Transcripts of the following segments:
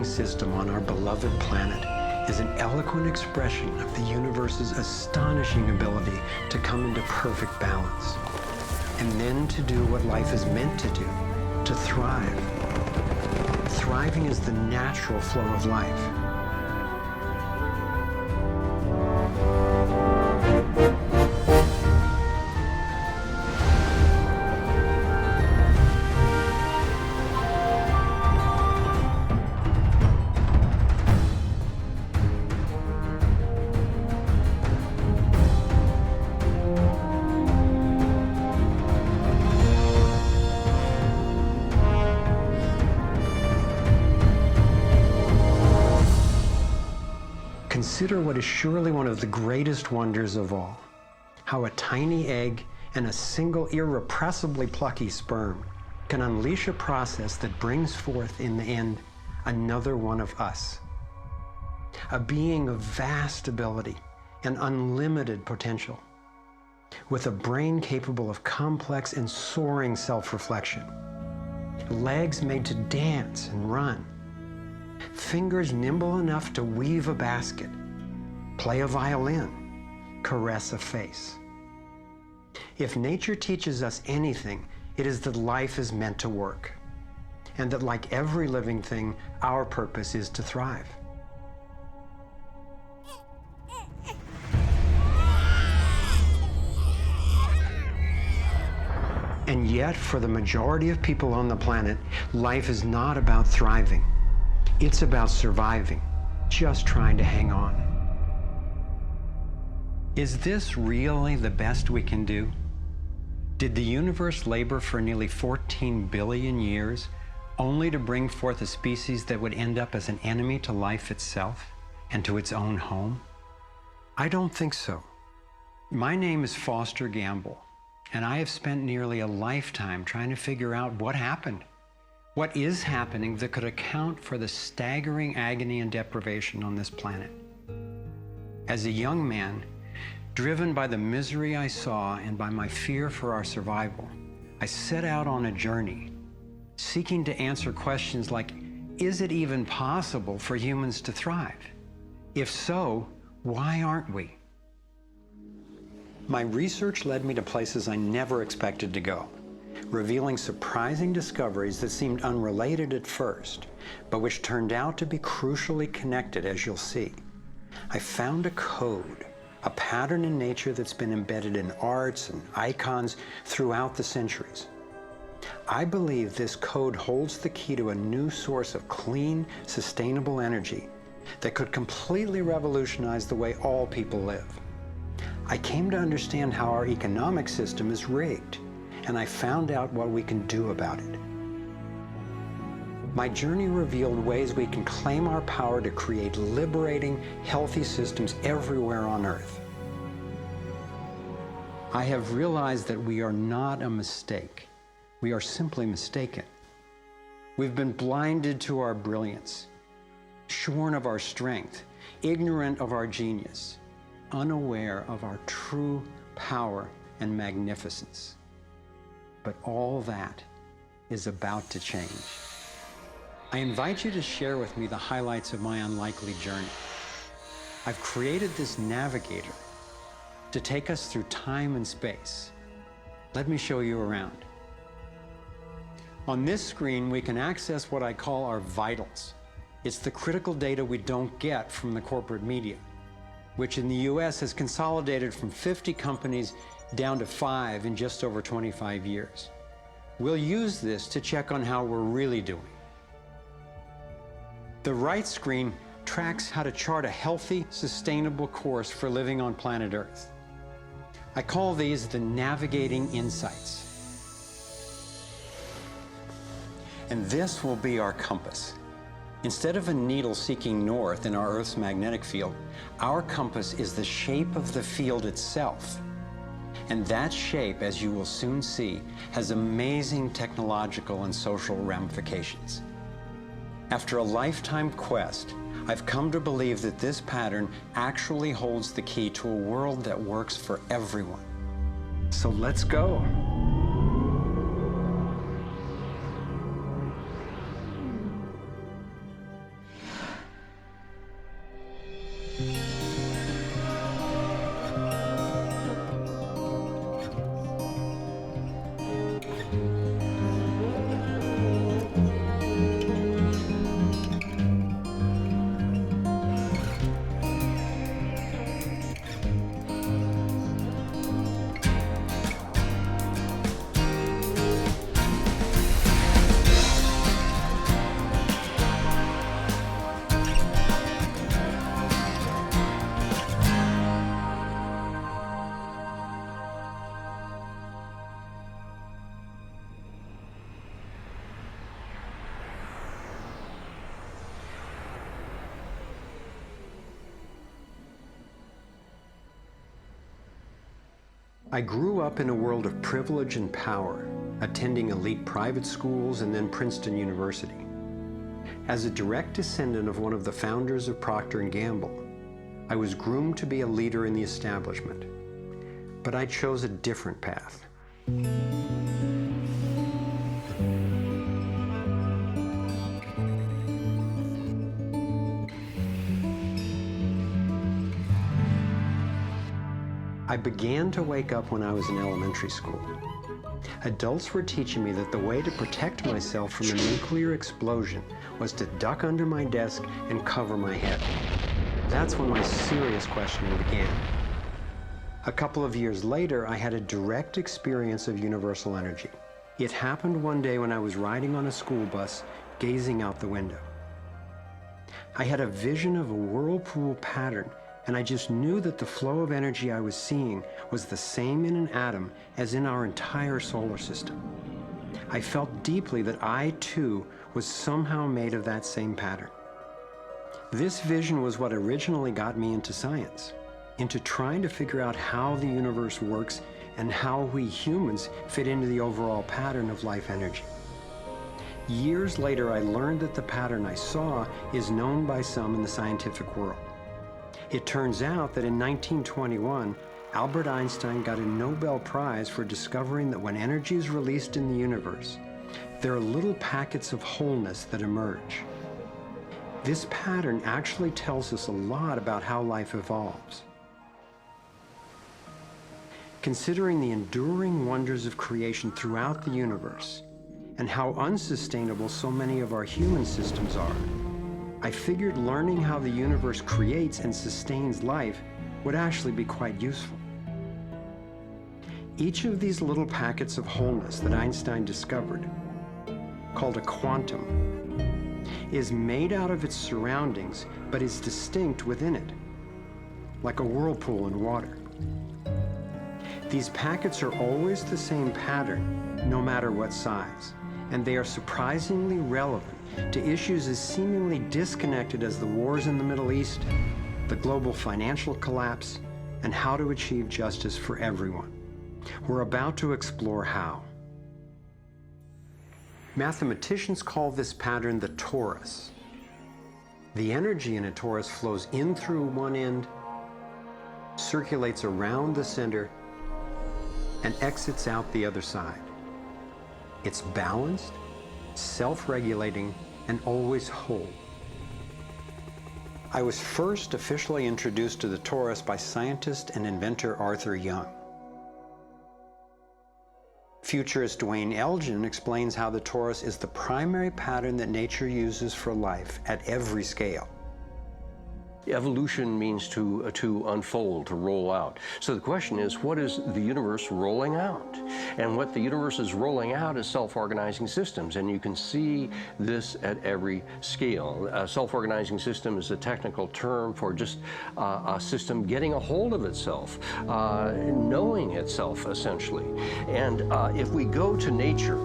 system on our beloved planet is an eloquent expression of the universe's astonishing ability to come into perfect balance, and then to do what life is meant to do, to thrive. Thriving is the natural flow of life. Consider what is surely one of the greatest wonders of all, how a tiny egg and a single irrepressibly plucky sperm can unleash a process that brings forth in the end another one of us. A being of vast ability and unlimited potential, with a brain capable of complex and soaring self-reflection, legs made to dance and run, fingers nimble enough to weave a basket, play a violin, caress a face. If nature teaches us anything, it is that life is meant to work, and that like every living thing, our purpose is to thrive. And yet, for the majority of people on the planet, life is not about thriving. It's about surviving, just trying to hang on. Is this really the best we can do? Did the universe labor for nearly 14 billion years only to bring forth a species that would end up as an enemy to life itself and to its own home? I don't think so. My name is Foster Gamble, and I have spent nearly a lifetime trying to figure out what happened. What is happening that could account for the staggering agony and deprivation on this planet? As a young man, driven by the misery I saw and by my fear for our survival, I set out on a journey, seeking to answer questions like, is it even possible for humans to thrive? If so, why aren't we? My research led me to places I never expected to go, revealing surprising discoveries that seemed unrelated at first, but which turned out to be crucially connected, as you'll see. I found a code, a pattern in nature that's been embedded in arts and icons throughout the centuries. I believe this code holds the key to a new source of clean, sustainable energy that could completely revolutionize the way all people live. I came to understand how our economic system is rigged, and I found out what we can do about it. My journey revealed ways we can claim our power to create liberating, healthy systems everywhere on Earth. I have realized that we are not a mistake. We are simply mistaken. We've been blinded to our brilliance, shorn of our strength, ignorant of our genius, unaware of our true power and magnificence. But all that is about to change. I invite you to share with me the highlights of my unlikely journey. I've created this navigator to take us through time and space. Let me show you around. On this screen, we can access what I call our vitals. It's the critical data we don't get from the corporate media, which in the US has consolidated from 50 companies down to 5 in just over 25 years. We'll use this to check on how we're really doing. The right screen tracks how to chart a healthy, sustainable course for living on planet Earth. I call these the navigating insights. And this will be our compass. Instead of a needle seeking north in our Earth's magnetic field, our compass is the shape of the field itself. And that shape, as you will soon see, has amazing technological and social ramifications. After a lifetime quest, I've come to believe that this pattern actually holds the key to a world that works for everyone. So let's go. I grew up in a world of privilege and power, attending elite private schools and then Princeton University. As a direct descendant of one of the founders of Procter & Gamble, I was groomed to be a leader in the establishment. But I chose a different path. I began to wake up when I was in elementary school. Adults were teaching me that the way to protect myself from a nuclear explosion was to duck under my desk and cover my head. That's when my serious questioning began. A couple of years later, I had a direct experience of universal energy. It happened one day when I was riding on a school bus, gazing out the window. I had a vision of a whirlpool pattern, and I just knew that the flow of energy I was seeing was the same in an atom as in our entire solar system. I felt deeply that I, too, was somehow made of that same pattern. This vision was what originally got me into science, into trying to figure out how the universe works and how we humans fit into the overall pattern of life energy. Years later, I learned that the pattern I saw is known by some in the scientific world. It turns out that in 1921, Albert Einstein got a Nobel Prize for discovering that when energy is released in the universe, there are little packets of wholeness that emerge. This pattern actually tells us a lot about how life evolves. Considering the enduring wonders of creation throughout the universe and how unsustainable so many of our human systems are, I figured learning how the universe creates and sustains life would actually be quite useful. Each of these little packets of wholeness that Einstein discovered, called a quantum, is made out of its surroundings, but is distinct within it, like a whirlpool in water. These packets are always the same pattern, no matter what size, and they are surprisingly relevant to issues as seemingly disconnected as the wars in the Middle East, the global financial collapse, and how to achieve justice for everyone. We're about to explore how. Mathematicians call this pattern the torus. The energy in a torus flows in through one end, circulates around the center, and exits out the other side. It's balanced, self-regulating, and always whole. I was first officially introduced to the torus by scientist and inventor Arthur Young. Futurist Dwayne Elgin explains how the torus is the primary pattern that nature uses for life at every scale. Evolution means to unfold, to roll out. So the question is, what is the universe rolling out? And what the universe is rolling out is self-organizing systems, and you can see this at every scale. A self-organizing system is a technical term for just a system getting a hold of itself, knowing itself, essentially. And if we go to nature,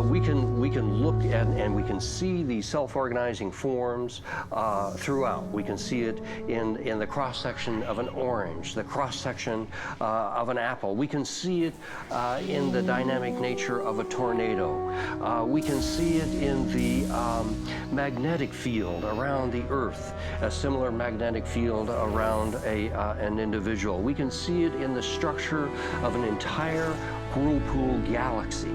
we can look at and we can see these self-organizing forms throughout. We can see it in the cross-section of an orange, the cross-section of an apple. We can see it in the dynamic nature of a tornado. We can see it in the magnetic field around the Earth, a similar magnetic field around an individual. We can see it in the structure of an entire whirlpool galaxy.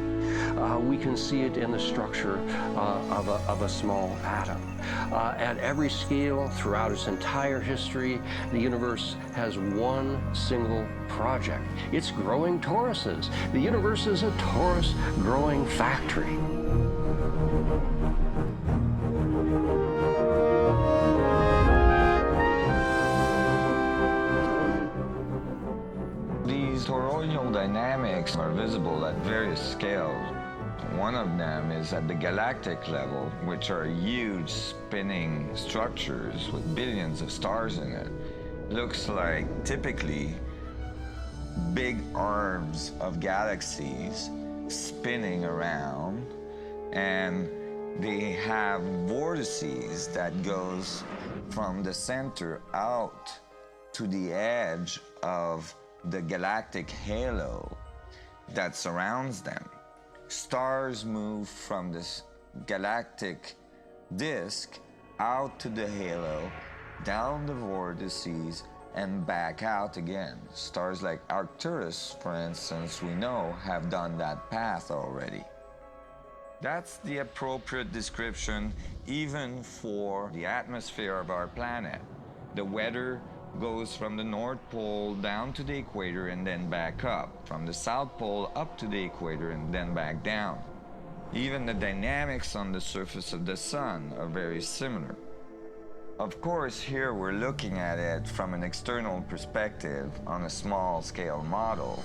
We can see it in the structure of a small atom. At every scale, throughout its entire history, the universe has one single project. It's growing toruses. The universe is a torus growing factory. These toroidal dynamics are visible at various scales. One of them is at the galactic level, which are huge spinning structures with billions of stars in it. Looks like typically big arms of galaxies spinning around, and they have vortices that goes from the center out to the edge of the galactic halo that surrounds them. Stars move from this galactic disk out to the halo, down the vortices, and back out again. Stars like Arcturus, for instance, we know have done that path already. That's the appropriate description even for the atmosphere of our planet. The weather goes from the North Pole down to the equator and then back up, from the South Pole up to the equator and then back down. Even the dynamics on the surface of the sun are very similar. Of course, here we're looking at it from an external perspective on a small scale model.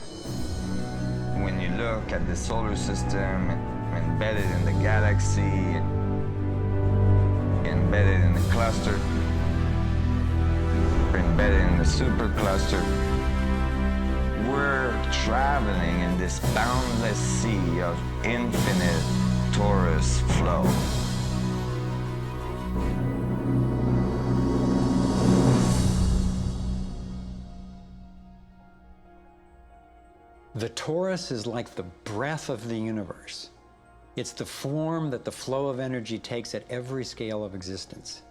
When you look at the solar system embedded in the galaxy, embedded in the cluster, embedded in the supercluster, we're traveling in this boundless sea of infinite torus flow. The torus is like the breath of the universe. It's the form that the flow of energy takes at every scale of existence.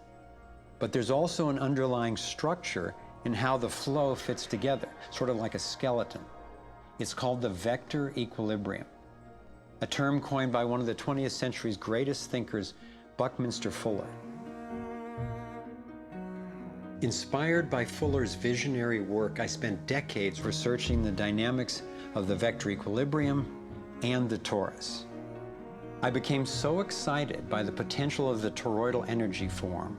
But there's also an underlying structure in how the flow fits together, sort of like a skeleton. It's called the vector equilibrium, a term coined by one of the 20th century's greatest thinkers, Buckminster Fuller. Inspired by Fuller's visionary work, I spent decades researching the dynamics of the vector equilibrium and the torus. I became so excited by the potential of the toroidal energy form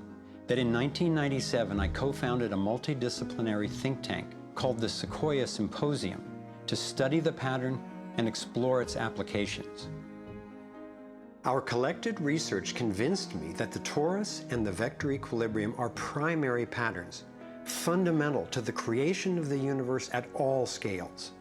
that in 1997 I co-founded a multidisciplinary think tank called the Sequoia Symposium to study the pattern and explore its applications. Our collected research convinced me that the torus and the vector equilibrium are primary patterns, fundamental to the creation of the universe at all scales.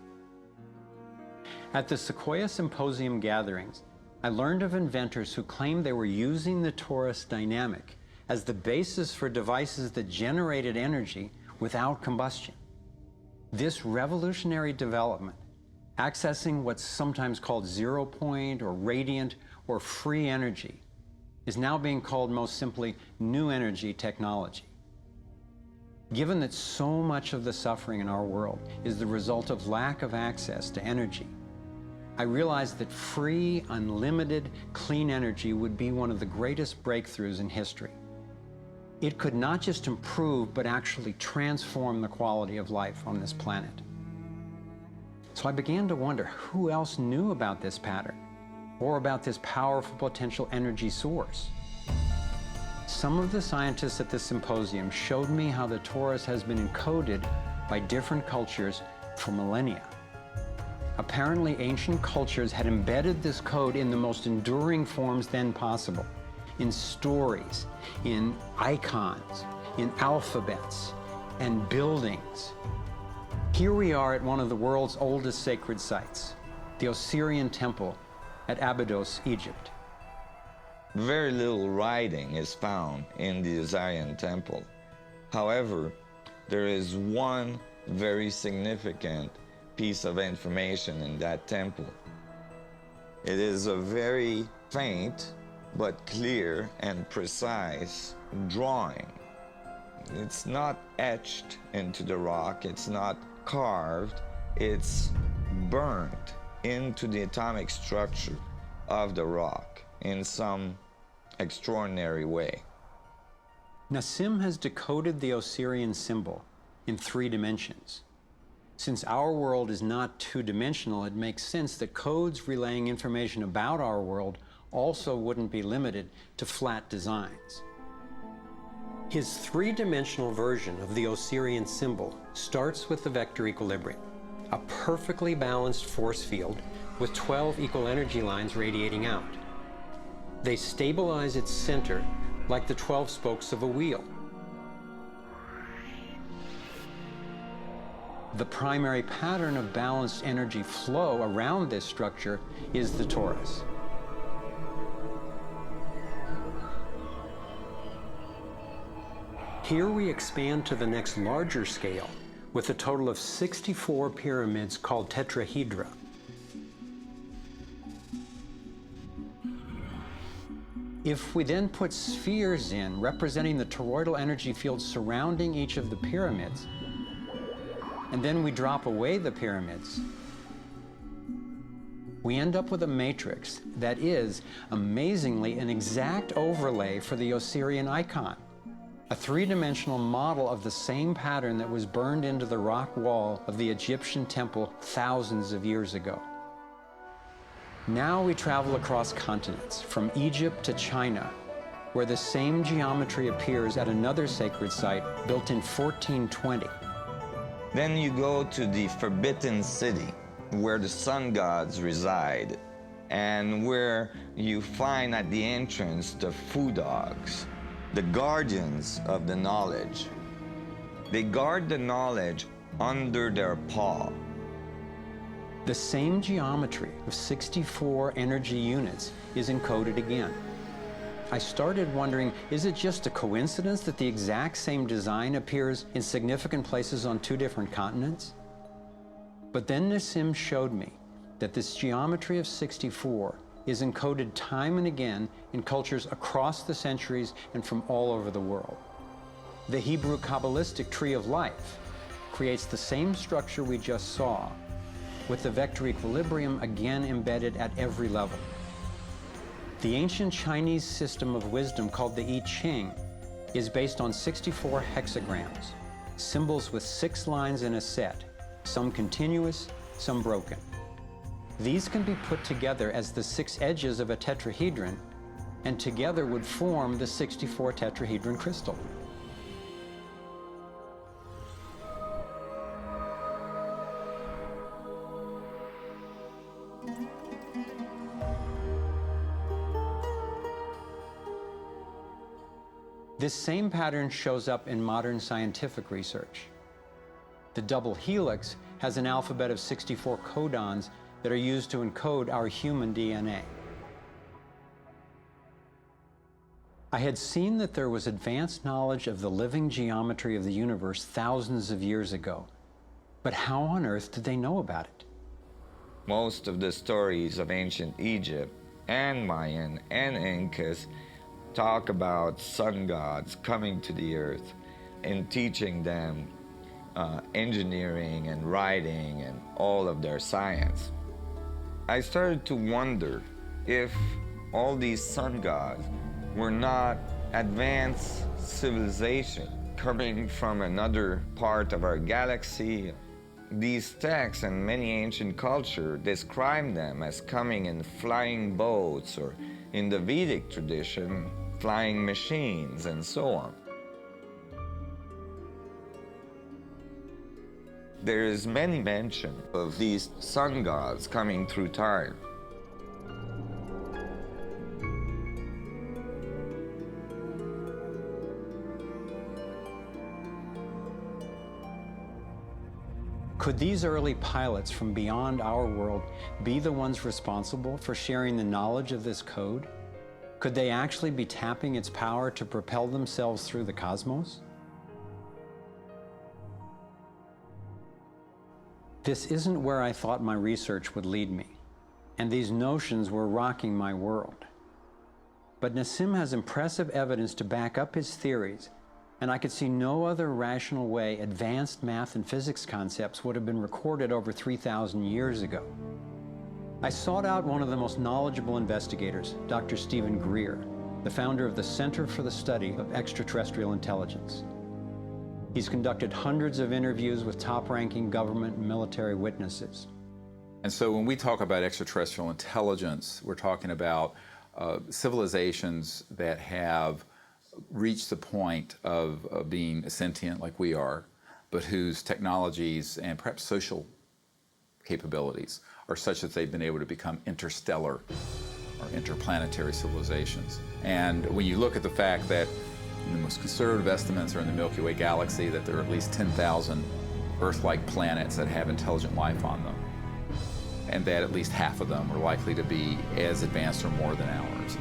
At the Sequoia Symposium gatherings, I learned of inventors who claimed they were using the torus dynamic as the basis for devices that generated energy without combustion. This revolutionary development, accessing what's sometimes called zero point or radiant or free energy, is now being called most simply new energy technology. Given that so much of the suffering in our world is the result of lack of access to energy, I realized that free, unlimited, clean energy would be one of the greatest breakthroughs in history. It could not just improve, but actually transform the quality of life on this planet. So I began to wonder who else knew about this pattern or about this powerful potential energy source. Some of the scientists at the symposium showed me how the torus has been encoded by different cultures for millennia. Apparently, ancient cultures had embedded this code in the most enduring forms then possible, in stories, in icons, in alphabets, and buildings. Here we are at one of the world's oldest sacred sites, the Osirian Temple at Abydos, Egypt. Very little writing is found in the Osirian Temple. However, there is one very significant piece of information in that temple. It is a very faint but clear and precise drawing. It's not etched into the rock, it's not carved, it's burnt into the atomic structure of the rock in some extraordinary way. Nassim has decoded the Osirian symbol in 3 dimensions. Since our world is not two-dimensional, it makes sense that codes relaying information about our world also wouldn't be limited to flat designs. His 3-dimensional version of the Osirian symbol starts with the vector equilibrium, a perfectly balanced force field with 12 equal energy lines radiating out. They stabilize its center like the 12 spokes of a wheel. The primary pattern of balanced energy flow around this structure is the torus. Here we expand to the next larger scale, with a total of 64 pyramids called tetrahedra. If we then put spheres in, representing the toroidal energy field surrounding each of the pyramids, and then we drop away the pyramids, we end up with a matrix that is, amazingly, an exact overlay for the Osirian icon, a three-dimensional model of the same pattern that was burned into the rock wall of the Egyptian temple thousands of years ago. Now we travel across continents, from Egypt to China, where the same geometry appears at another sacred site built in 1420. Then you go to the Forbidden City, where the sun gods reside, and where you find at the entrance the food dogs, the guardians of the knowledge. They guard the knowledge under their paw. The same geometry of 64 energy units is encoded again. I started wondering, is it just a coincidence that the exact same design appears in significant places on two different continents? But then Nassim showed me that this geometry of 64 is encoded time and again in cultures across the centuries and from all over the world. The Hebrew Kabbalistic tree of life creates the same structure we just saw, with the vector equilibrium again embedded at every level. The ancient Chinese system of wisdom called the I Ching is based on 64 hexagrams, symbols with 6 lines in a set, some continuous, some broken. These can be put together as the 6 edges of a tetrahedron, and together would form the 64 tetrahedron crystal. This same pattern shows up in modern scientific research. The double helix has an alphabet of 64 codons that are used to encode our human DNA. I had seen that there was advanced knowledge of the living geometry of the universe thousands of years ago. But how on earth did they know about it? Most of the stories of ancient Egypt and Mayan and Incas talk about sun gods coming to the earth and teaching them engineering and writing and all of their science. I started to wonder if all these sun gods were not advanced civilization coming from another part of our galaxy. These texts and many ancient cultures describe them as coming in flying boats, or in the Vedic tradition, flying machines, and so on. There is many mention of these sun gods coming through time. Could these early pilots from beyond our world be the ones responsible for sharing the knowledge of this code? Could they actually be tapping its power to propel themselves through the cosmos? This isn't where I thought my research would lead me, and these notions were rocking my world. But Nassim has impressive evidence to back up his theories, and I could see no other rational way advanced math and physics concepts would have been recorded over 3,000 years ago. I sought out one of the most knowledgeable investigators, Dr. Stephen Greer, the founder of the Center for the Study of Extraterrestrial Intelligence. He's conducted hundreds of interviews with top-ranking government and military witnesses. And so when we talk about extraterrestrial intelligence, we're talking about civilizations that have reached the point of being sentient like we are, but whose technologies and perhaps social capabilities are such that they've been able to become interstellar or interplanetary civilizations. And when you look at the fact that the most conservative estimates are in the Milky Way galaxy that there are at least 10,000 Earth-like planets that have intelligent life on them, and that at least half of them are likely to be as advanced or more than ours.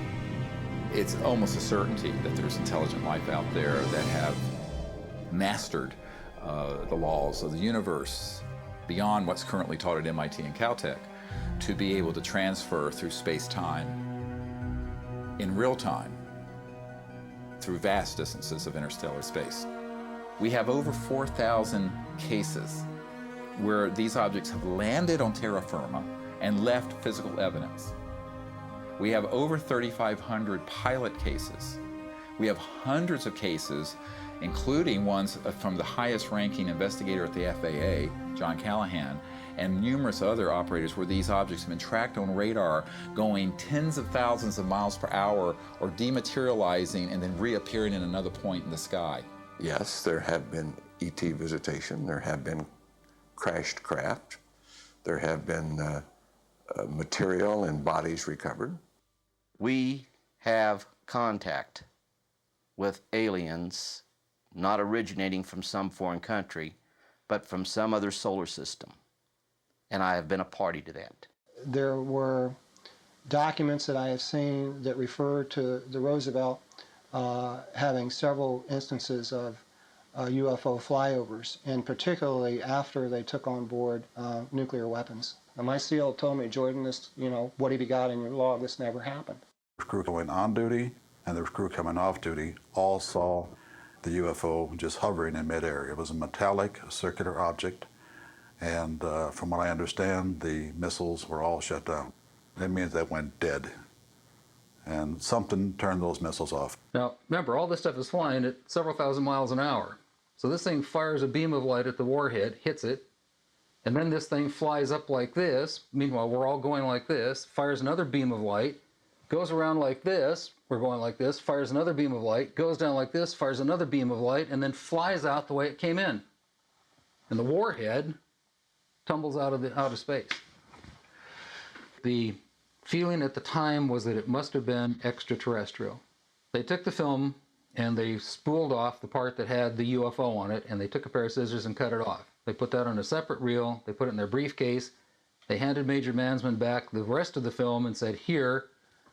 It's almost a certainty that there's intelligent life out there that have mastered the laws of the universe beyond what's currently taught at MIT and Caltech, to be able to transfer through space-time in real time through vast distances of interstellar space. We have over 4,000 cases where these objects have landed on terra firma and left physical evidence. We have over 3,500 pilot cases. We have hundreds of cases, including ones from the highest ranking investigator at the FAA, John Callahan, and numerous other operators where these objects have been tracked on radar going tens of thousands of miles per hour or dematerializing and then reappearing in another point in the sky. Yes, there have been ET visitation, there have been crashed craft, there have been material and bodies recovered. We have contact with aliens not originating from some foreign country, but from some other solar system. And I have been a party to that. There were documents that I have seen that refer to the Roosevelt having several instances of UFO flyovers, and particularly after they took on board nuclear weapons. And my SEAL told me, Jordan, this, what have you got in your log? This never happened. The crew going on duty and the crew coming off duty all saw the UFO just hovering in midair. It was a metallic, circular object, and from what I understand, the missiles were all shut down. That means they went dead, and something turned those missiles off. Now, remember, all this stuff is flying at several thousand miles an hour. So this thing fires a beam of light at the warhead, hits it, and then this thing flies up like this. Meanwhile, we're all going like this, fires another beam of light, goes around like this, we're going like this, fires another beam of light, goes down like this, fires another beam of light, and then flies out the way it came in. And the warhead tumbles out of space. The feeling at the time was that it must have been extraterrestrial. They took the film and they spooled off the part that had the UFO on it, and they took a pair of scissors and cut it off. They put that on a separate reel, they put it in their briefcase, they handed Major Mansman back the rest of the film and said, here,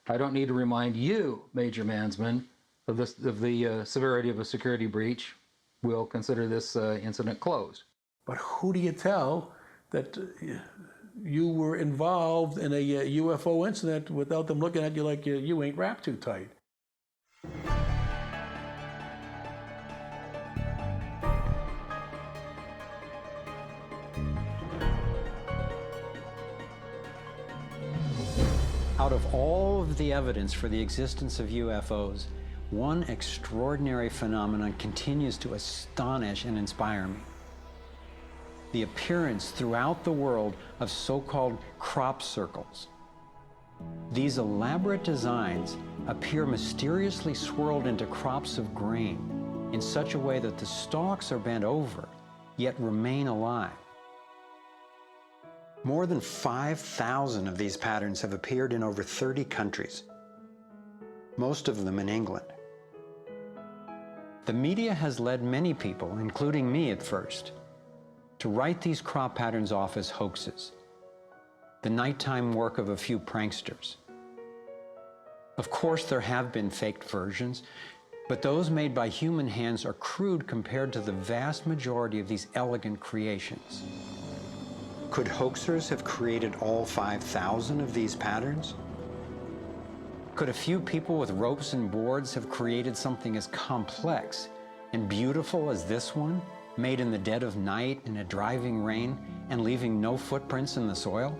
I don't need to remind you, Major Mansman, of the severity of a security breach. We'll consider this incident closed. But who do you tell that you were involved in a UFO incident without them looking at you like you ain't wrapped too tight? Out of all of the evidence for the existence of UFOs, one extraordinary phenomenon continues to astonish and inspire me. The appearance throughout the world of so-called crop circles. These elaborate designs appear mysteriously swirled into crops of grain in such a way that the stalks are bent over, yet remain alive. More than 5,000 of these patterns have appeared in over 30 countries, most of them in England. The media has led many people, including me at first, to write these crop patterns off as hoaxes, the nighttime work of a few pranksters. Of course, there have been faked versions, but those made by human hands are crude compared to the vast majority of these elegant creations. Could hoaxers have created all 5,000 of these patterns? Could a few people with ropes and boards have created something as complex and beautiful as this one, made in the dead of night in a driving rain and leaving no footprints in the soil?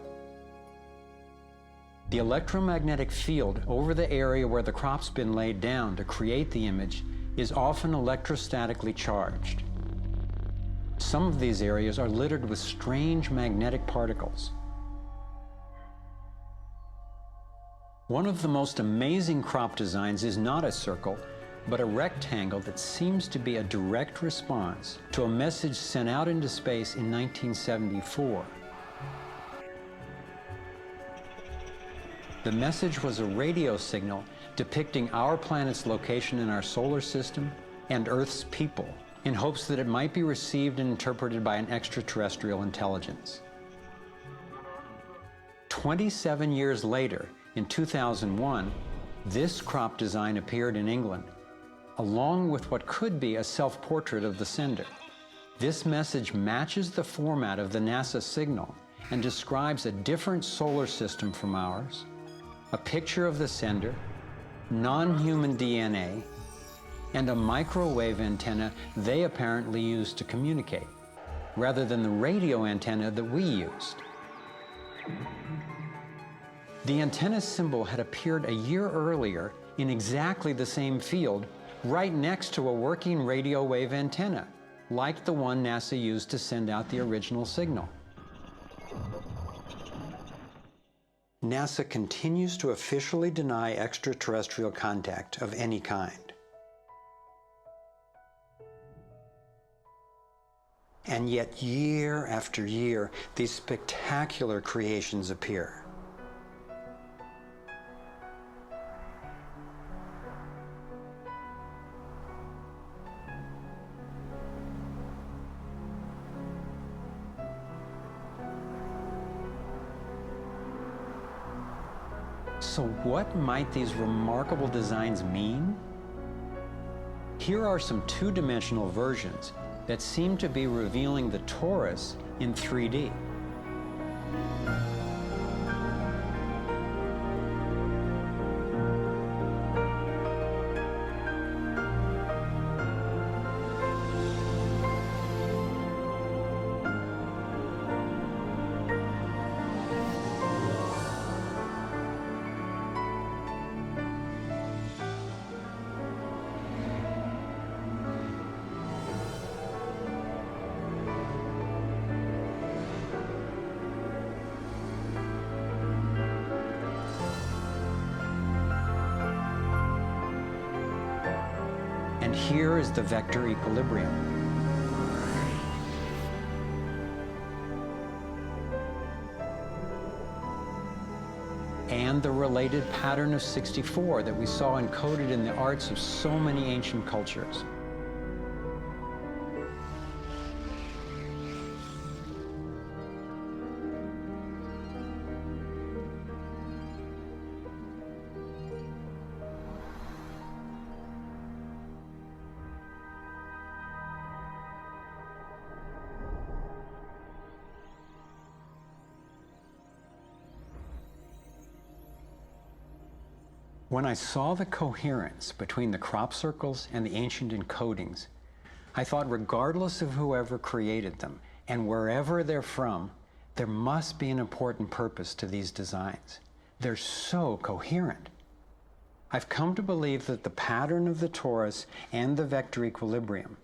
The electromagnetic field over the area where the crop's been laid down to create the image is often electrostatically charged. Some of these areas are littered with strange magnetic particles. One of the most amazing crop designs is not a circle, but a rectangle that seems to be a direct response to a message sent out into space in 1974. The message was a radio signal depicting our planet's location in our solar system and Earth's people, in hopes that it might be received and interpreted by an extraterrestrial intelligence. 27 years later, in 2001, this crop design appeared in England, along with what could be a self-portrait of the sender. This message matches the format of the NASA signal and describes a different solar system from ours, a picture of the sender, non-human DNA, and a microwave antenna they apparently used to communicate, rather than the radio antenna that we used. The antenna symbol had appeared a year earlier in exactly the same field, right next to a working radio wave antenna, like the one NASA used to send out the original signal. NASA continues to officially deny extraterrestrial contact of any kind. And yet, year after year, these spectacular creations appear. So what might these remarkable designs mean? Here are some two-dimensional versions that seem to be revealing the torus in 3D. And here is the vector equilibrium. And the related pattern of 64 that we saw encoded in the arts of so many ancient cultures. When I saw the coherence between the crop circles and the ancient encodings, I thought regardless of whoever created them and wherever they're from, there must be an important purpose to these designs. They're so coherent. I've come to believe that the pattern of the torus and the vector equilibrium,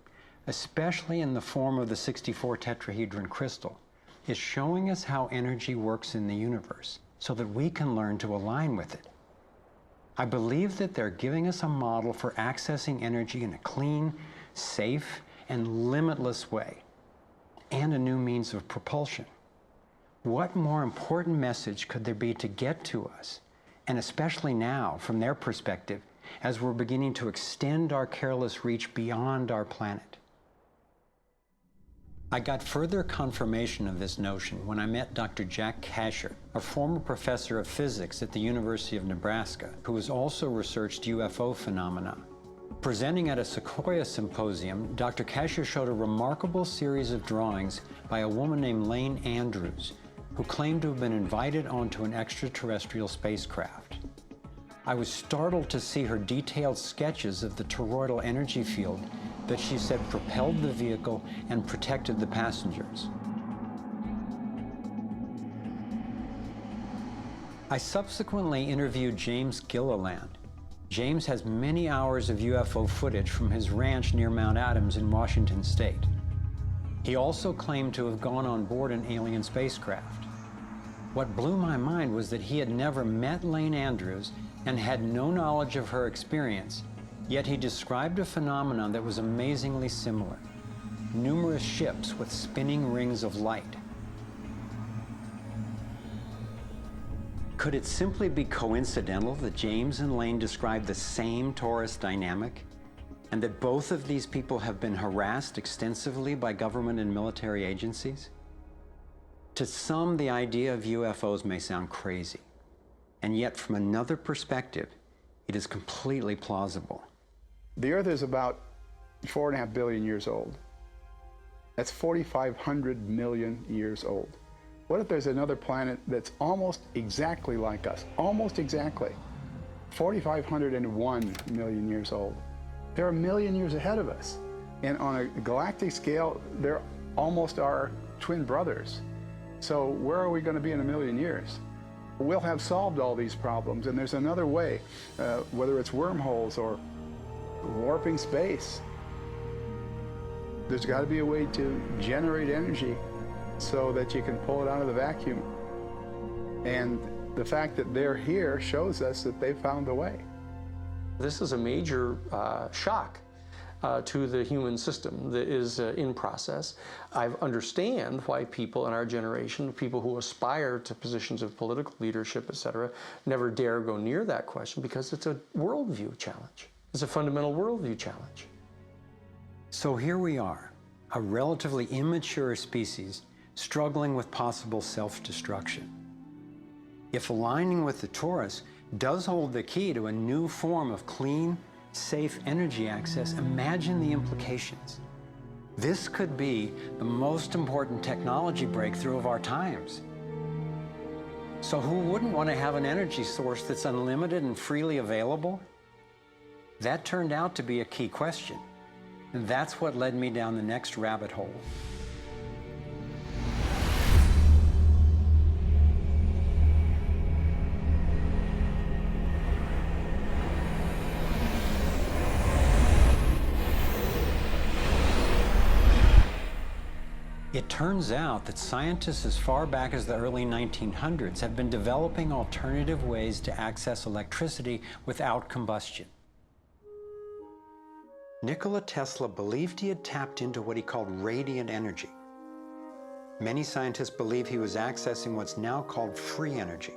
especially in the form of the 64 tetrahedron crystal, is showing us how energy works in the universe so that we can learn to align with it. I believe that they're giving us a model for accessing energy in a clean, safe, and limitless way, and a new means of propulsion. What more important message could there be to get to us, and especially now, from their perspective, as we're beginning to extend our careless reach beyond our planet? I got further confirmation of this notion when I met Dr. Jack Kasher, a former professor of physics at the University of Nebraska, who has also researched UFO phenomena. Presenting at a Sequoia symposium, Dr. Kasher showed a remarkable series of drawings by a woman named Lane Andrews, who claimed to have been invited onto an extraterrestrial spacecraft. I was startled to see her detailed sketches of the toroidal energy field that she said propelled the vehicle and protected the passengers. I subsequently interviewed James Gilliland. James has many hours of UFO footage from his ranch near Mount Adams in Washington state. He also claimed to have gone on board an alien spacecraft. What blew my mind was that he had never met Lane Andrews and had no knowledge of her experience, yet he described a phenomenon that was amazingly similar: numerous ships with spinning rings of light. Could it simply be coincidental that James and Lane described the same torus dynamic, and that both of these people have been harassed extensively by government and military agencies? To some, the idea of UFOs may sound crazy, and yet from another perspective, it is completely plausible. The Earth is about 4.5 billion years old. That's 4,500 million years old. What if there's another planet that's almost exactly like us? Almost exactly. 4,501 million years old. They're a million years ahead of us. And on a galactic scale, they're almost our twin brothers. So where are we going to be in a million years? We'll have solved all these problems, and there's another way, whether it's wormholes or warping space. There's got to be a way to generate energy so that you can pull it out of the vacuum. And the fact that they're here shows us that they found a way. This is a major shock to the human system that is in process. I understand why people in our generation, people who aspire to positions of political leadership, etc., never dare go near that question, because it's a worldview challenge. It's a fundamental worldview challenge. So here we are, a relatively immature species struggling with possible self-destruction. If aligning with the torus does hold the key to a new form of clean, safe energy access, imagine the implications. This could be the most important technology breakthrough of our times. So who wouldn't want to have an energy source that's unlimited and freely available? That turned out to be a key question. And that's what led me down the next rabbit hole. It turns out that scientists as far back as the early 1900s have been developing alternative ways to access electricity without combustion. Nikola Tesla believed he had tapped into what he called radiant energy. Many scientists believe he was accessing what's now called free energy.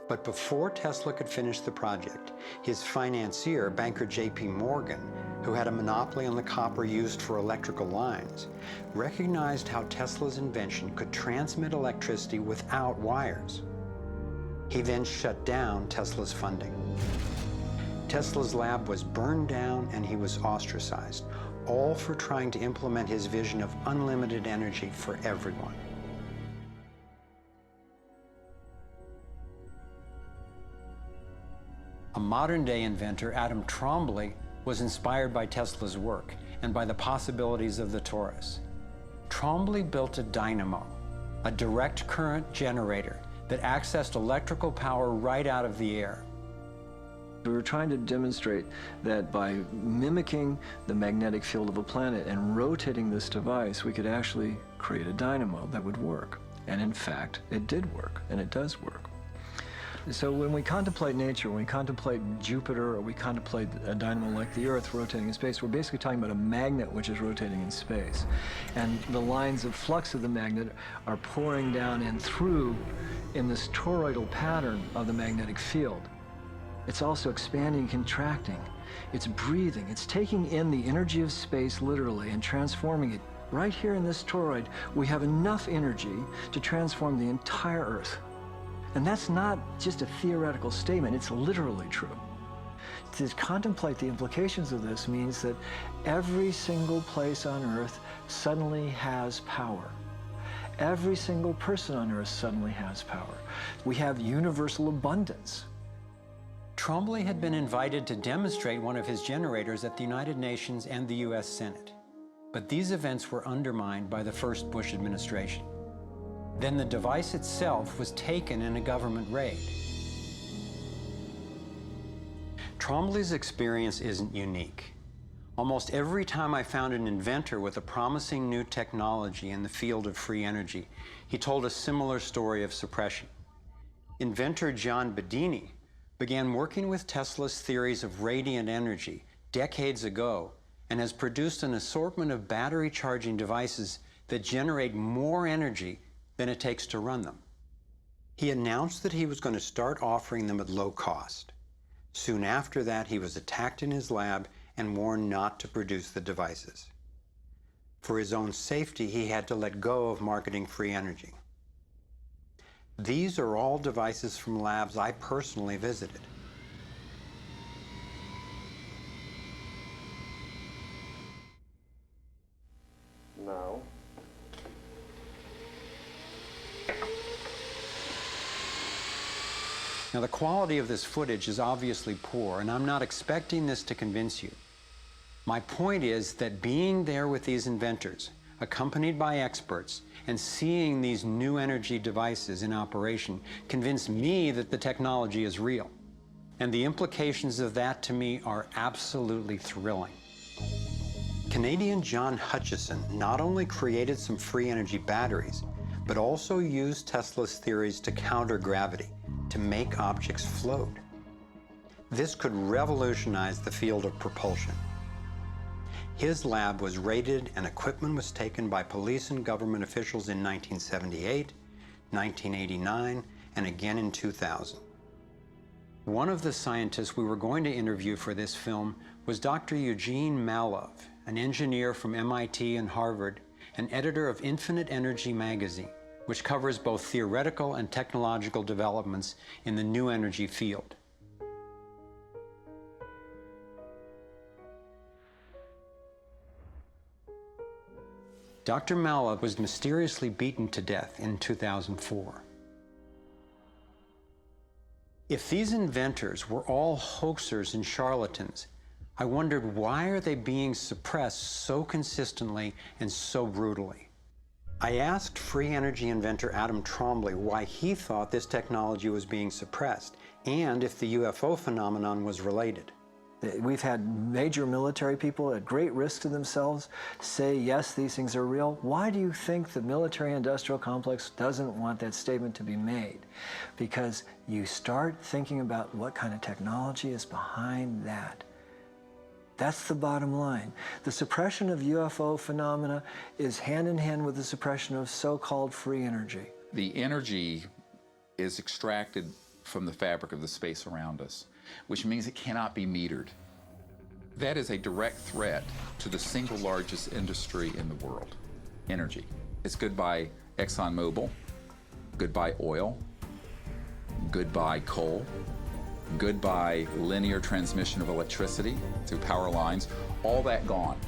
But before Tesla could finish the project, his financier, banker J.P. Morgan, who had a monopoly on the copper used for electrical lines, recognized how Tesla's invention could transmit electricity without wires. He then shut down Tesla's funding. Tesla's lab was burned down and he was ostracized, all for trying to implement his vision of unlimited energy for everyone. A modern-day inventor, Adam Trombley, was inspired by Tesla's work and by the possibilities of the torus. Trombley built a dynamo, a direct current generator that accessed electrical power right out of the air. We were trying to demonstrate that by mimicking the magnetic field of a planet and rotating this device, we could actually create a dynamo that would work. And in fact, it did work, and it does work. So when we contemplate nature, when we contemplate Jupiter, or we contemplate a dynamo like the Earth rotating in space, we're basically talking about a magnet which is rotating in space. And the lines of flux of the magnet are pouring down and through in this toroidal pattern of the magnetic field. It's also expanding, contracting. It's breathing. It's taking in the energy of space literally and transforming it. Right here in this toroid, we have enough energy to transform the entire Earth. And that's not just a theoretical statement, it's literally true. To contemplate the implications of this means that every single place on Earth suddenly has power. Every single person on Earth suddenly has power. We have universal abundance. Trombley had been invited to demonstrate one of his generators at the United Nations and the US Senate. But these events were undermined by the first Bush administration. Then the device itself was taken in a government raid. Trombley's experience isn't unique. Almost every time I found an inventor with a promising new technology in the field of free energy, he told a similar story of suppression. Inventor John Bedini began working with Tesla's theories of radiant energy decades ago and has produced an assortment of battery charging devices that generate more energy than it takes to run them. He announced that he was going to start offering them at low cost. Soon after that, he was attacked in his lab and warned not to produce the devices. For his own safety, he had to let go of marketing free energy. These are all devices from labs I personally visited. Now, Now, the quality of this footage is obviously poor, and I'm not expecting this to convince you. My point is that being there with these inventors, accompanied by experts, and seeing these new energy devices in operation convinced me that the technology is real. And the implications of that to me are absolutely thrilling. Canadian John Hutchison not only created some free energy batteries, but also used Tesla's theories to counter gravity, to make objects float. This could revolutionize the field of propulsion. His lab was raided and equipment was taken by police and government officials in 1978, 1989, and again in 2000. One of the scientists we were going to interview for this film was Dr. Eugene Malov, an engineer from MIT and Harvard, and editor of Infinite Energy magazine, which covers both theoretical and technological developments in the new energy field. Dr. Malov was mysteriously beaten to death in 2004. If these inventors were all hoaxers and charlatans, I wondered, why are they being suppressed so consistently and so brutally? I asked free energy inventor Adam Trombley why he thought this technology was being suppressed, and if the UFO phenomenon was related. We've had major military people at great risk to themselves say, yes, these things are real. Why do you think the military-industrial complex doesn't want that statement to be made? Because you start thinking about what kind of technology is behind that. That's the bottom line. The suppression of UFO phenomena is hand in hand with the suppression of so-called free energy. The energy is extracted from the fabric of the space around us, which means it cannot be metered. That is a direct threat to the single largest industry in the world, energy. It's goodbye ExxonMobil, goodbye oil, goodbye coal, goodbye linear transmission of electricity through power lines, all that gone.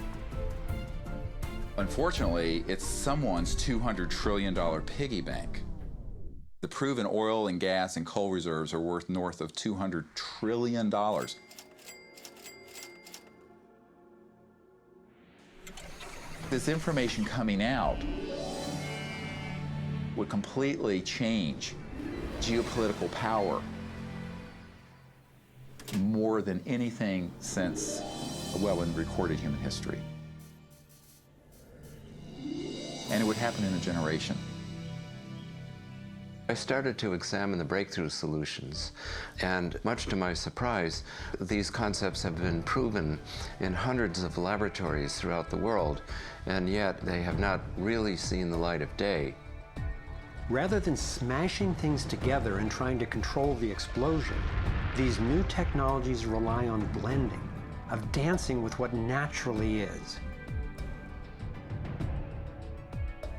Unfortunately, it's someone's $200 trillion piggy bank. The proven oil and gas and coal reserves are worth north of $200 trillion. This information coming out would completely change geopolitical power more than anything since, well, in recorded human history. And it would happen in a generation. I started to examine the breakthrough solutions, and much to my surprise, these concepts have been proven in hundreds of laboratories throughout the world, and yet they have not really seen the light of day. Rather than smashing things together and trying to control the explosion, these new technologies rely on blending, of dancing with what naturally is.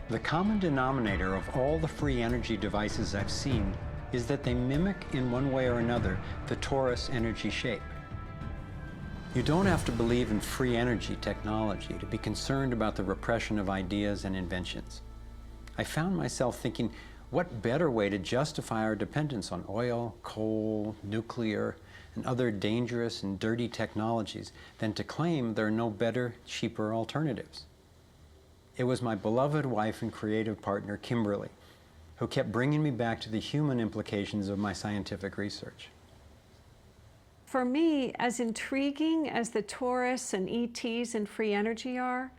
The common denominator of all the free energy devices I've seen is that they mimic, in one way or another, the torus energy shape. You don't have to believe in free energy technology to be concerned about the repression of ideas and inventions. I found myself thinking, what better way to justify our dependence on oil, coal, nuclear, and other dangerous and dirty technologies than to claim there are no better, cheaper alternatives? It was my beloved wife and creative partner, Kimberly, who kept bringing me back to the human implications of my scientific research. For me, as intriguing as the torus and ETs and free energy are,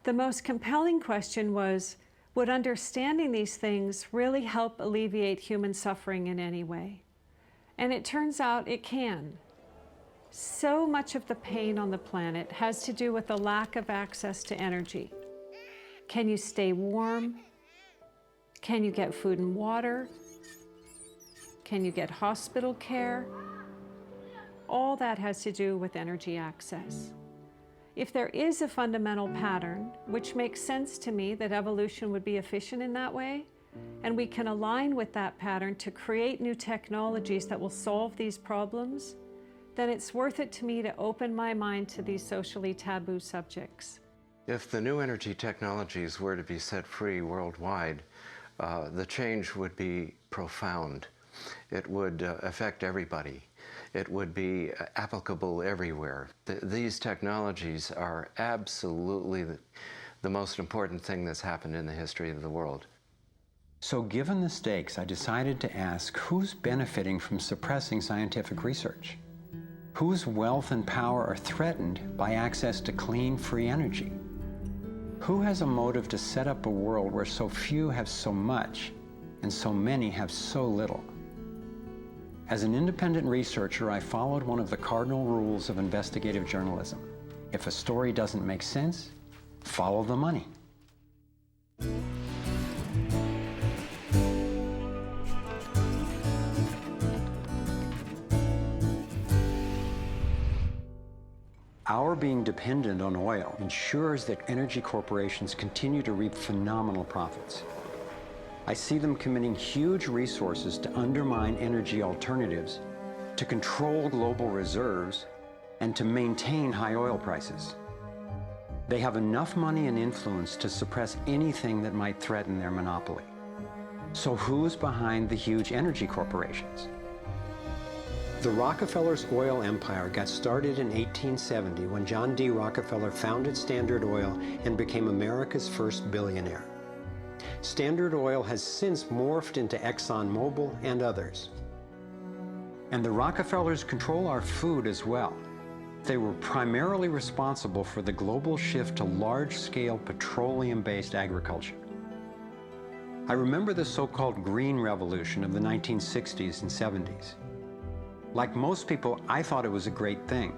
the most compelling question was, would understanding these things really help alleviate human suffering in any way? And it turns out it can. So much of the pain on the planet has to do with the lack of access to energy. Can you stay warm? Can you get food and water? Can you get hospital care? All that has to do with energy access. If there is a fundamental pattern, which makes sense to me that evolution would be efficient in that way, and we can align with that pattern to create new technologies that will solve these problems, then it's worth it to me to open my mind to these socially taboo subjects. If the new energy technologies were to be set free worldwide, the change would be profound. it would affect everybody. It would be applicable everywhere. These technologies are absolutely the most important thing that's happened in the history of the world. So given the stakes, I decided to ask who's benefiting from suppressing scientific research? Whose wealth and power are threatened by access to clean, free energy? Who has a motive to set up a world where so few have so much and so many have so little? As an independent researcher, I followed one of the cardinal rules of investigative journalism. If a story doesn't make sense, follow the money. Our being dependent on oil ensures that energy corporations continue to reap phenomenal profits. I see them committing huge resources to undermine energy alternatives, to control global reserves, and to maintain high oil prices. They have enough money and influence to suppress anything that might threaten their monopoly. So who's behind the huge energy corporations? The Rockefellers' oil empire got started in 1870 when John D. Rockefeller founded Standard Oil and became America's first billionaire. Standard Oil has since morphed into ExxonMobil and others. And the Rockefellers control our food as well. They were primarily responsible for the global shift to large-scale petroleum-based agriculture. I remember the so-called Green Revolution of the 1960s and 70s. Like most people, I thought it was a great thing.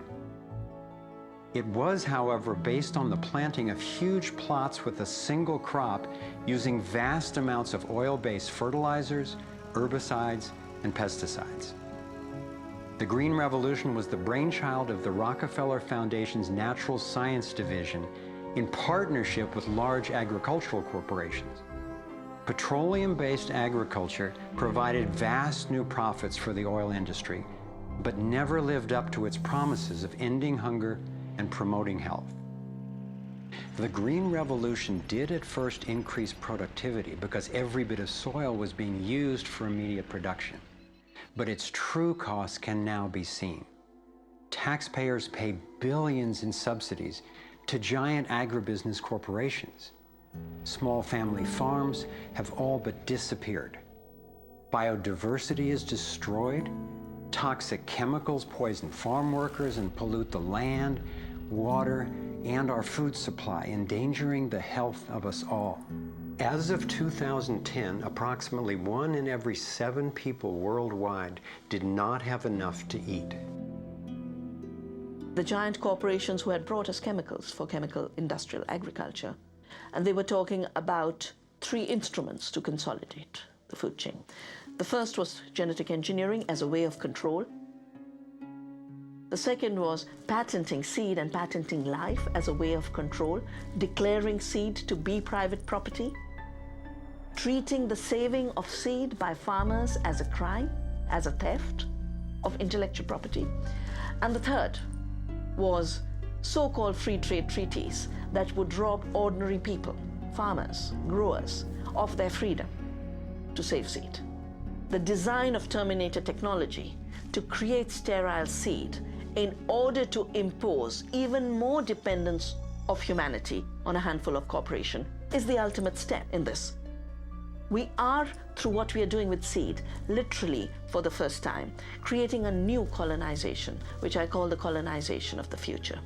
It was, however, based on the planting of huge plots with a single crop using vast amounts of oil-based fertilizers, herbicides, and pesticides. The Green Revolution was the brainchild of the Rockefeller Foundation's Natural Science Division in partnership with large agricultural corporations. Petroleum-based agriculture provided vast new profits for the oil industry, but never lived up to its promises of ending hunger and promoting health. The Green Revolution did at first increase productivity because every bit of soil was being used for immediate production. But its true costs can now be seen. Taxpayers pay billions in subsidies to giant agribusiness corporations. Small family farms have all but disappeared. Biodiversity is destroyed. Toxic chemicals poison farm workers and pollute the land, water, and our food supply, endangering the health of us all. As of 2010, approximately 1 in every 7 people worldwide did not have enough to eat. The giant corporations who had brought us chemicals for chemical industrial agriculture, and they were talking about 3 instruments to consolidate the food chain. The first was genetic engineering as a way of control. The second was patenting seed and patenting life as a way of control, declaring seed to be private property, treating the saving of seed by farmers as a crime, as a theft of intellectual property. And the third was so-called free trade treaties that would rob ordinary people, farmers, growers, of their freedom to save seed. The design of Terminator technology to create sterile seed in order to impose even more dependence of humanity on a handful of corporations is the ultimate step in this. We are, through what we are doing with seed, literally for the first time, creating a new colonization, which I call the colonization of the future.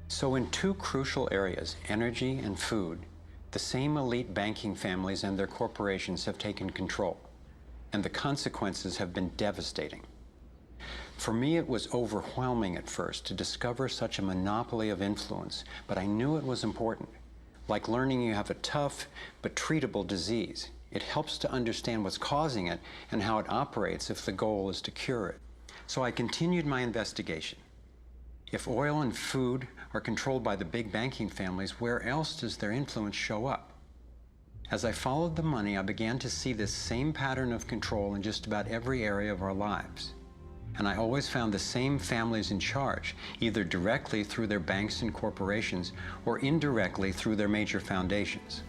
So in 2 crucial areas, energy and food, the same elite banking families and their corporations have taken control, and the consequences have been devastating. For me, it was overwhelming at first to discover such a monopoly of influence, but I knew it was important. Like learning you have a tough but treatable disease. It helps to understand what's causing it and how it operates if the goal is to cure it. So I continued my investigation. If oil and food are controlled by the big banking families, where else does their influence show up? As I followed the money, I began to see this same pattern of control in just about every area of our lives. and I always found the same families in charge, either directly through their banks and corporations or indirectly through their major foundations.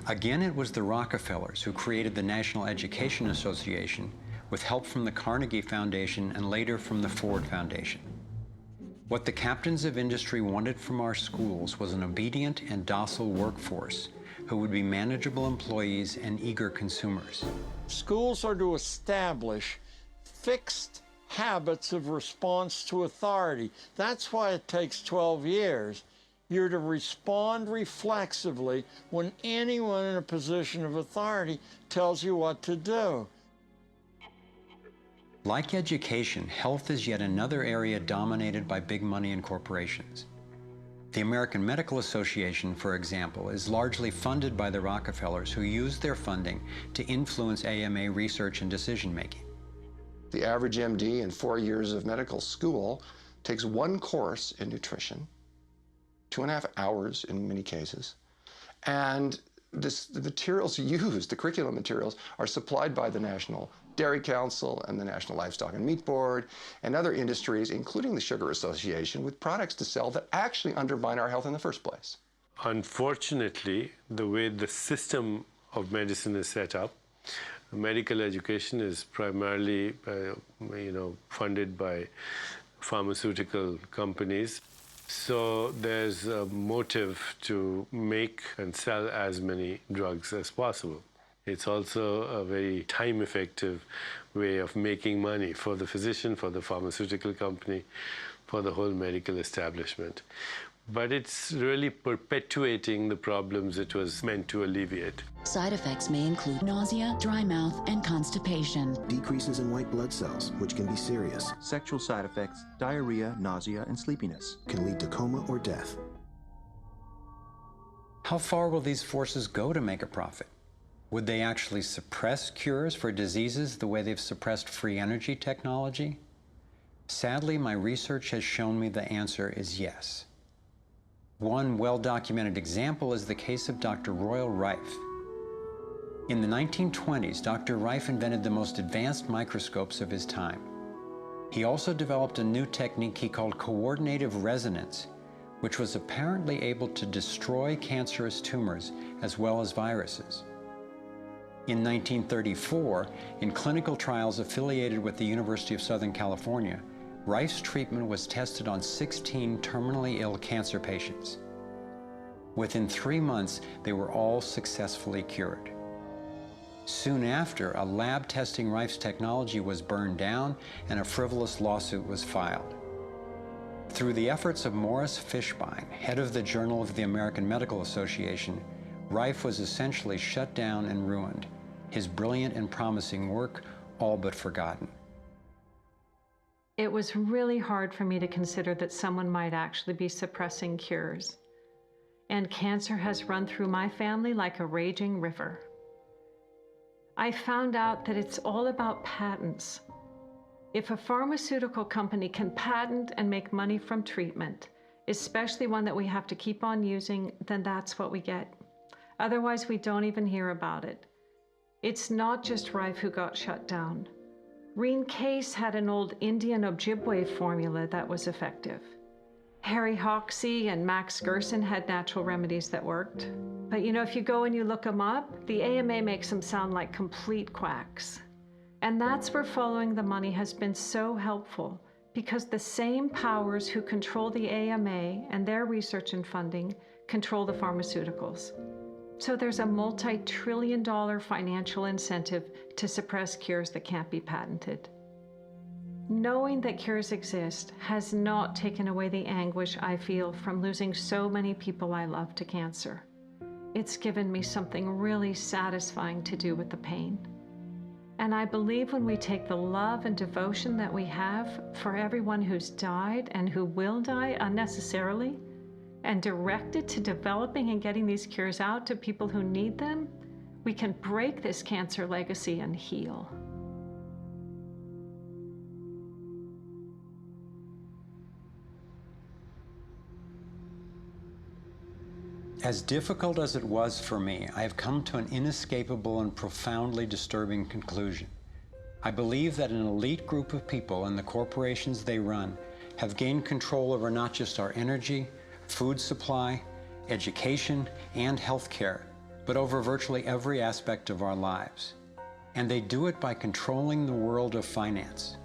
Again, it was the Rockefellers who created the National Education Association with help from the Carnegie Foundation and later from the Ford Foundation. What the captains of industry wanted from our schools was an obedient and docile workforce who would be manageable employees and eager consumers. Schools are to establish fixed habits of response to authority. That's why it takes 12 years. You're to respond reflexively when anyone in a position of authority tells you what to do. Like education, health is yet another area dominated by big money and corporations. The American Medical Association, for example, is largely funded by the Rockefellers, who use their funding to influence AMA research and decision-making. The average MD in 4 years of medical school takes one course in nutrition, 2.5 hours in many cases, and the materials used, the curriculum materials, are supplied by the National Dairy Council and the National Livestock and Meat Board and other industries, including the Sugar Association, with products to sell that actually undermine our health in the first place. Unfortunately, the way the system of medicine is set up, medical education is primarily funded by pharmaceutical companies. So there's a motive to make and sell as many drugs as possible. It's also a very time-effective way of making money for the physician, for the pharmaceutical company, for the whole medical establishment. But it's really perpetuating the problems it was meant to alleviate. Side effects may include nausea, dry mouth, and constipation. Decreases in white blood cells, which can be serious. Sexual side effects, diarrhea, nausea, and sleepiness. Can lead to coma or death. How far will these forces go to make a profit? Would they actually suppress cures for diseases the way they've suppressed free energy technology? Sadly, my research has shown me the answer is yes. One well-documented example is the case of Dr. Royal Rife. In the 1920s, Dr. Rife invented the most advanced microscopes of his time. He also developed a new technique he called coordinative resonance, which was apparently able to destroy cancerous tumors as well as viruses. In 1934, in clinical trials affiliated with the University of Southern California, Rife's treatment was tested on 16 terminally ill cancer patients. Within 3 months, they were all successfully cured. Soon after, a lab testing Rife's technology was burned down and a frivolous lawsuit was filed. Through the efforts of Morris Fishbein, head of the Journal of the American Medical Association, Rife was essentially shut down and ruined, his brilliant and promising work all but forgotten. It was really hard for me to consider that someone might actually be suppressing cures. And cancer has run through my family like a raging river. I found out that it's all about patents. If a pharmaceutical company can patent and make money from treatment, especially one that we have to keep on using, then that's what we get. Otherwise, we don't even hear about it. It's not just Rife who got shut down. Reen Case had an old Indian Ojibwe formula that was effective. Harry Hoxsey and Max Gerson had natural remedies that worked. But if you go and you look them up, the AMA makes them sound like complete quacks. And that's where following the money has been so helpful, because the same powers who control the AMA and their research and funding control the pharmaceuticals. So there's a multi-trillion-dollar financial incentive to suppress cures that can't be patented. Knowing that cures exist has not taken away the anguish I feel from losing so many people I love to cancer. It's given me something really satisfying to do with the pain. And I believe when we take the love and devotion that we have for everyone who's died and who will die unnecessarily, and direct it to developing and getting these cures out to people who need them, we can break this cancer legacy and heal. As difficult as it was for me, I have come to an inescapable and profoundly disturbing conclusion. I believe that an elite group of people and the corporations they run have gained control over not just our energy, food supply, education, and health care, but over virtually every aspect of our lives. And they do it by controlling the world of finance,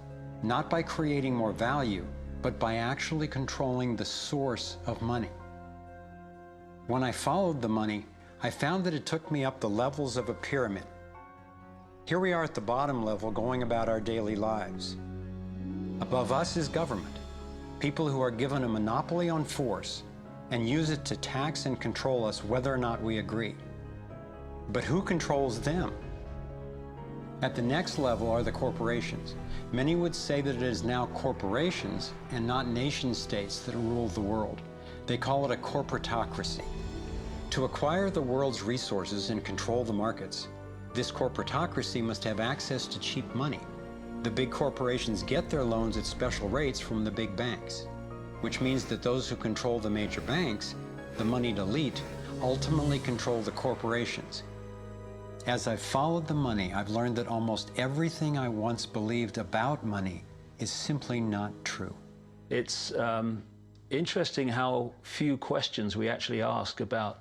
not by creating more value, but by actually controlling the source of money. When I followed the money, I found that it took me up the levels of a pyramid. Here we are at the bottom level going about our daily lives. Above us is government, people who are given a monopoly on force and use it to tax and control us whether or not we agree. But who controls them? At the next level are the corporations. Many would say that it is now corporations and not nation states that rule the world. They call it a corporatocracy. To acquire the world's resources and control the markets, this corporatocracy must have access to cheap money. The big corporations get their loans at special rates from the big banks, which means that those who control the major banks, the moneyed elite, ultimately control the corporations. As I've followed the money, I've learned that almost everything I once believed about money is simply not true. It's interesting how few questions we actually ask about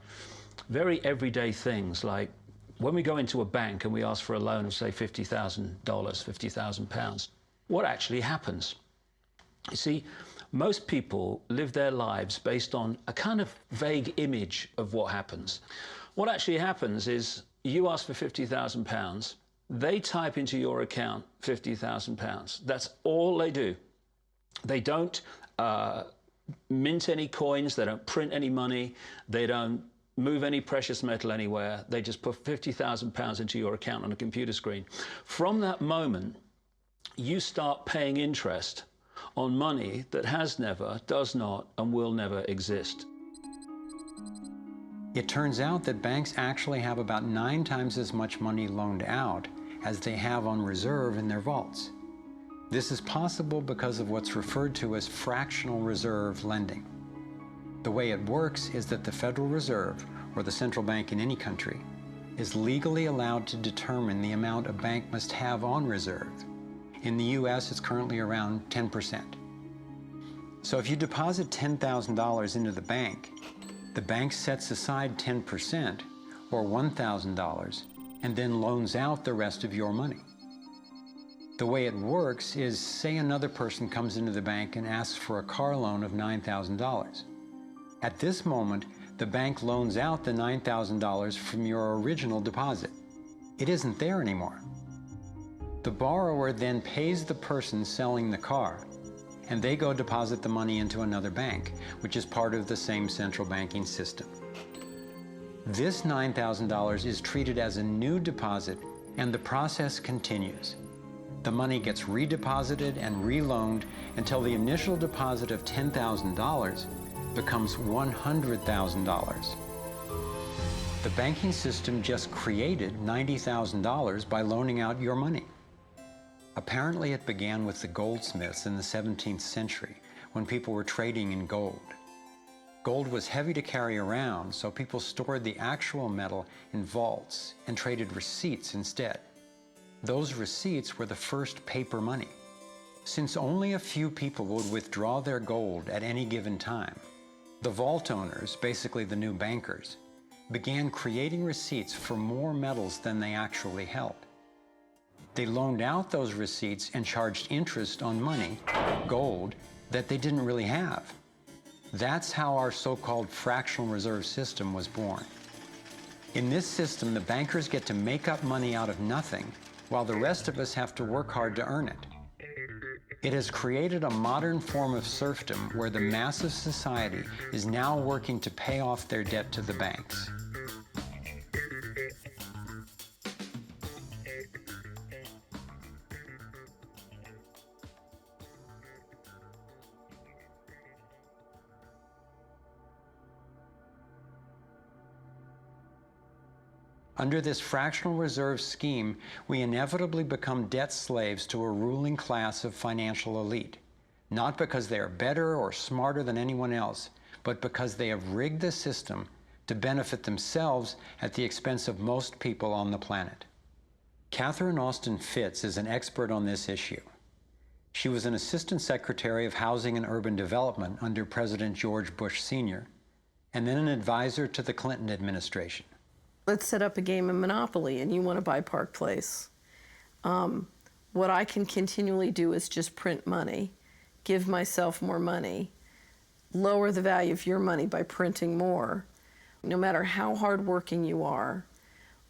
very everyday things, like when we go into a bank and we ask for a loan of, say, $50,000, £50,000, what actually happens? You see, most people live their lives based on a kind of vague image of what happens. What actually happens is you ask for £50,000, they type into your account £50,000. That's all they do. They don't mint any coins, they don't print any money, they don't move any precious metal anywhere. They just put £50,000 into your account on a computer screen. From that moment, you start paying interest on money that has never, does not, and will never exist. It turns out that banks actually have about 9 times as much money loaned out as they have on reserve in their vaults. This is possible because of what's referred to as fractional reserve lending. The way it works is that the Federal Reserve, or the central bank in any country, is legally allowed to determine the amount a bank must have on reserve. In the US, it's currently around 10%. So if you deposit $10,000 into the bank sets aside 10%, or $1,000, and then loans out the rest of your money. The way it works is, say another person comes into the bank and asks for a car loan of $9,000. At this moment, the bank loans out the $9,000 from your original deposit. It isn't there anymore. The borrower then pays the person selling the car, and they go deposit the money into another bank, which is part of the same central banking system. This $9,000 is treated as a new deposit, and the process continues. The money gets redeposited and reloaned until the initial deposit of $10,000 becomes $100,000. The banking system just created $90,000 by loaning out your money. Apparently it began with the goldsmiths in the 17th century when people were trading in gold. Gold was heavy to carry around, so people stored the actual metal in vaults and traded receipts instead. Those receipts were the first paper money. Since only a few people would withdraw their gold at any given time, the vault owners, basically the new bankers, began creating receipts for more metals than they actually held. They loaned out those receipts and charged interest on money, gold, that they didn't really have. That's how our so-called fractional reserve system was born. In this system, the bankers get to make up money out of nothing, while the rest of us have to work hard to earn it. It has created a modern form of serfdom where the mass of society is now working to pay off their debt to the banks. Under this fractional reserve scheme, we inevitably become debt slaves to a ruling class of financial elite, not because they are better or smarter than anyone else, but because they have rigged the system to benefit themselves at the expense of most people on the planet. Catherine Austin Fitts is an expert on this issue. She was an Assistant Secretary of Housing and Urban Development under President George Bush Sr., and then an advisor to the Clinton administration. Let's set up a game of Monopoly and you want to buy Park Place. What I can continually do is just print money, give myself more money, lower the value of your money by printing more. No matter how hardworking you are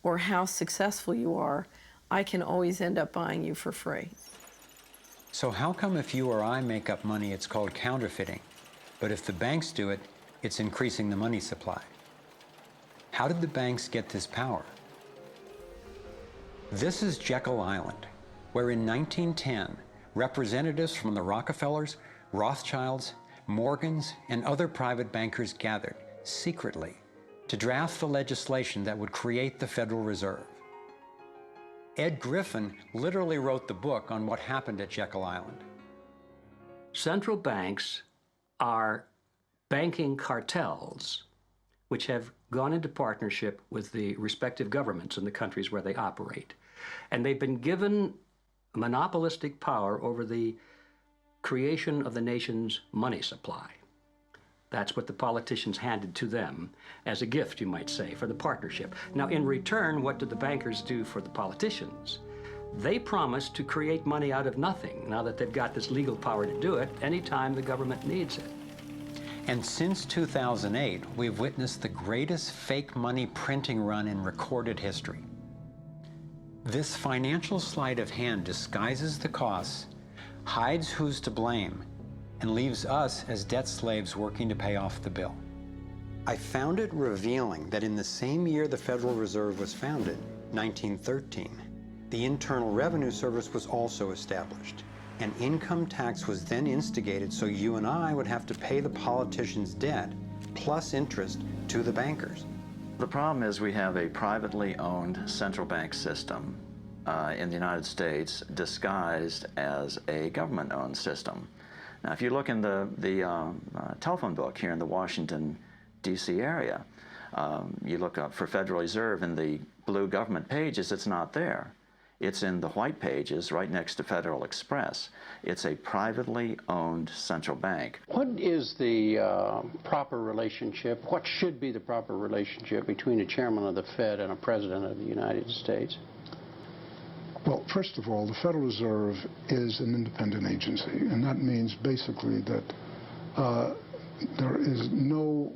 or how successful you are, I can always end up buying you for free. So how come if you or I make up money, it's called counterfeiting, but if the banks do it, it's increasing the money supply? How did the banks get this power? This is Jekyll Island, where in 1910, representatives from the Rockefellers, Rothschilds, Morgans, and other private bankers gathered secretly to draft the legislation that would create the Federal Reserve. Ed Griffin literally wrote the book on what happened at Jekyll Island. Central banks are banking cartels which have gone into partnership with the respective governments in the countries where they operate. And they've been given monopolistic power over the creation of the nation's money supply. That's what the politicians handed to them as a gift, you might say, for the partnership. Now, in return, what did the bankers do for the politicians? They promised to create money out of nothing, now that they've got this legal power to do it anytime the government needs it. And since 2008, we've witnessed the greatest fake money printing run in recorded history. This financial sleight of hand disguises the costs, hides who's to blame, and leaves us as debt slaves working to pay off the bill. I found it revealing that in the same year the Federal Reserve was founded, 1913, the Internal Revenue Service was also established. An income tax was then instigated so you and I would have to pay the politicians' debt plus interest to the bankers. The problem is we have a privately owned central bank system in the United States disguised as a government-owned system. Now, if you look in the telephone book here in the Washington, D.C. area, you look up for Federal Reserve in the blue government pages, it's not there. It's in the white pages right next to Federal Express. It's a privately owned central bank. What is the proper relationship, what should be the proper relationship between a chairman of the Fed and a president of the United States? Well, first of all, the Federal Reserve is an independent agency, and that means basically that there is no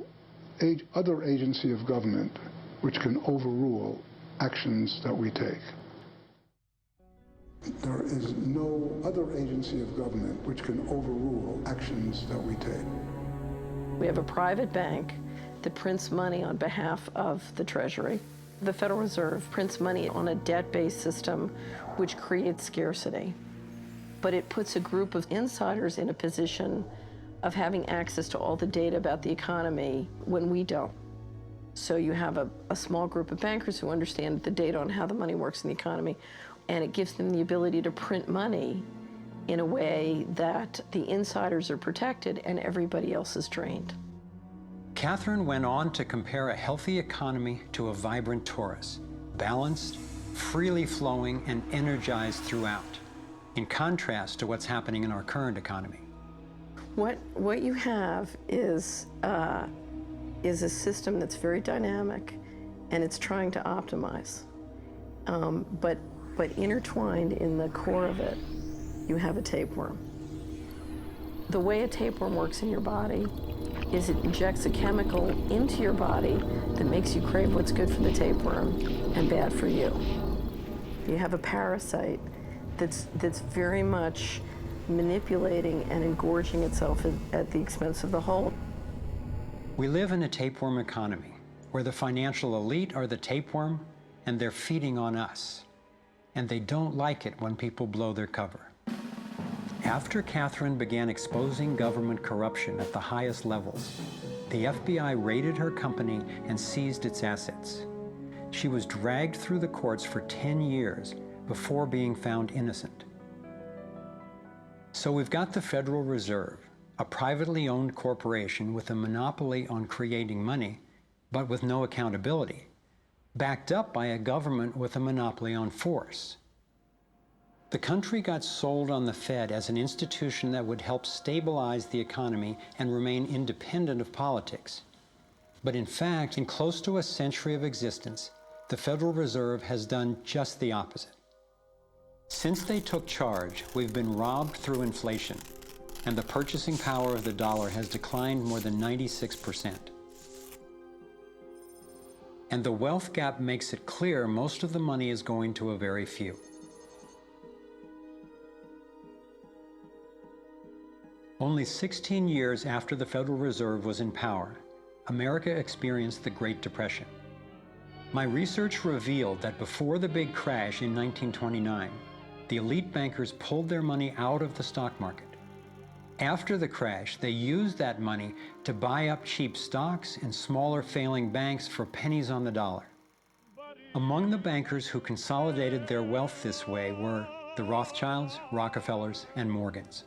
other agency of government which can overrule actions that we take. There is no other agency of government which can overrule actions that we take. We have a private bank that prints money on behalf of the Treasury. The Federal Reserve prints money on a debt-based system which creates scarcity. But it puts a group of insiders in a position of having access to all the data about the economy when we don't. So you have a small group of bankers who understand the data on how the money works in the economy, and it gives them the ability to print money in a way that the insiders are protected and everybody else is drained. Catherine went on to compare a healthy economy to a vibrant torus, balanced, freely flowing, and energized throughout, in contrast to what's happening in our current economy. What you have is a system that's very dynamic, and it's trying to optimize. But intertwined in the core of it, you have a tapeworm. The way a tapeworm works in your body is it injects a chemical into your body that makes you crave what's good for the tapeworm and bad for you. You have a parasite that's very much manipulating and engorging itself at the expense of the whole. We live in a tapeworm economy where the financial elite are the tapeworm and they're feeding on us. And they don't like it when people blow their cover. After Catherine began exposing government corruption at the highest levels, the FBI raided her company and seized its assets. She was dragged through the courts for 10 years before being found innocent. So we've got the Federal Reserve, a privately owned corporation with a monopoly on creating money, but with no accountability, backed up by a government with a monopoly on force. The country got sold on the Fed as an institution that would help stabilize the economy and remain independent of politics. But in fact, in close to a century of existence, the Federal Reserve has done just the opposite. Since they took charge, we've been robbed through inflation, and the purchasing power of the dollar has declined more than 96%. And the wealth gap makes it clear most of the money is going to a very few. Only 16 years after the Federal Reserve was in power, America experienced the Great Depression. My research revealed that before the big crash in 1929, the elite bankers pulled their money out of the stock market. After the crash, they used that money to buy up cheap stocks and smaller failing banks for pennies on the dollar. Among the bankers who consolidated their wealth this way were the Rothschilds, Rockefellers, and Morgans.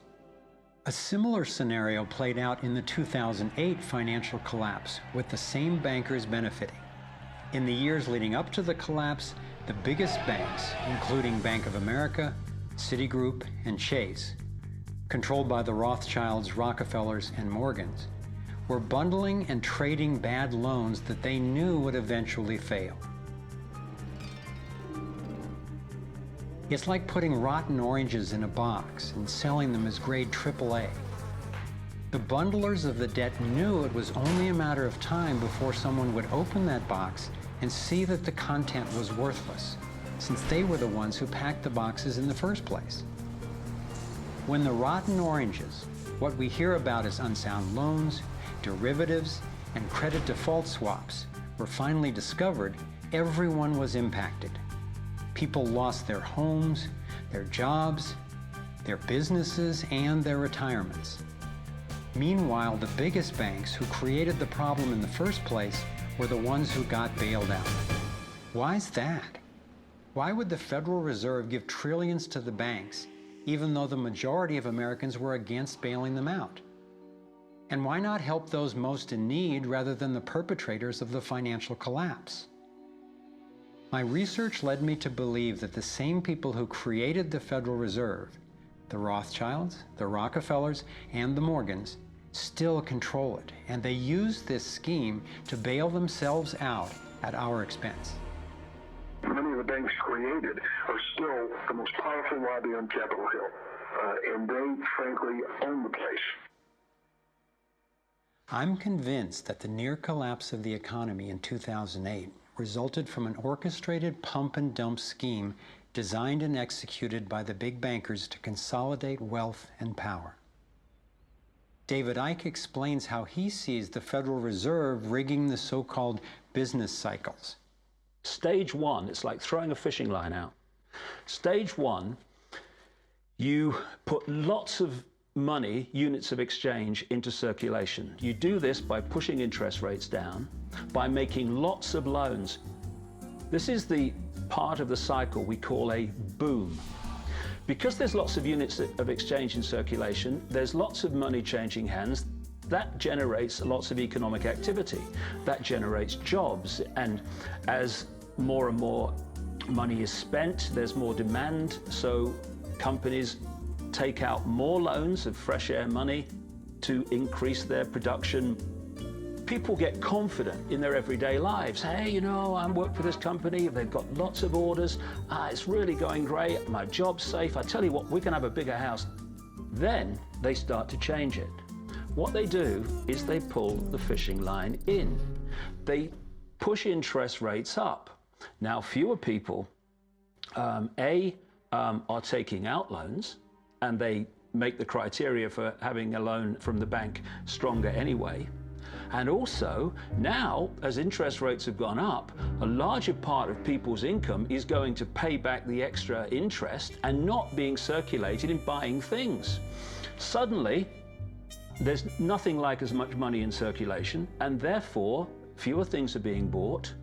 A similar scenario played out in the 2008 financial collapse, with the same bankers benefiting. In the years leading up to the collapse, the biggest banks, including Bank of America, Citigroup, and Chase, controlled by the Rothschilds, Rockefellers, and Morgans, were bundling and trading bad loans that they knew would eventually fail. It's like putting rotten oranges in a box and selling them as grade AAA. The bundlers of the debt knew it was only a matter of time before someone would open that box and see that the content was worthless, since they were the ones who packed the boxes in the first place. When the rotten oranges, what we hear about as unsound loans, derivatives, and credit default swaps, were finally discovered, everyone was impacted. People lost their homes, their jobs, their businesses, and their retirements. Meanwhile, the biggest banks who created the problem in the first place were the ones who got bailed out. Why's that? Why would the Federal Reserve give trillions to the banks, even though the majority of Americans were against bailing them out? And why not help those most in need rather than the perpetrators of the financial collapse? My research led me to believe that the same people who created the Federal Reserve, the Rothschilds, the Rockefellers, and the Morgans, still control it, and they use this scheme to bail themselves out at our expense. Many of the banks created are still the most powerful lobby on Capitol Hill, and they, frankly, own the place. I'm convinced that the near collapse of the economy in 2008 resulted from an orchestrated pump and dump scheme designed and executed by the big bankers to consolidate wealth and power. David Icke explains how he sees the Federal Reserve rigging the so-called business cycles. Stage one, it's like throwing a fishing line out. Stage one, you put lots of money, units of exchange, into circulation. You do this by pushing interest rates down, by making lots of loans. This is the part of the cycle we call a boom. Because there's lots of units of exchange in circulation, there's lots of money changing hands. That generates lots of economic activity. That generates jobs. And as more and more money is spent, there's more demand. So companies take out more loans of fresh air money to increase their production. People get confident in their everyday lives. Hey, you know, I work for this company, they've got lots of orders, it's really going great, my job's safe, I tell you what, we can have a bigger house. Then they start to change it. What they do is they pull the fishing line in. They push interest rates up. Now, fewer people, are taking out loans, and they make the criteria for having a loan from the bank stronger anyway. And also, now, as interest rates have gone up, a larger part of people's income is going to pay back the extra interest and not being circulated in buying things. Suddenly, there's nothing like as much money in circulation, and therefore, fewer things are being bought.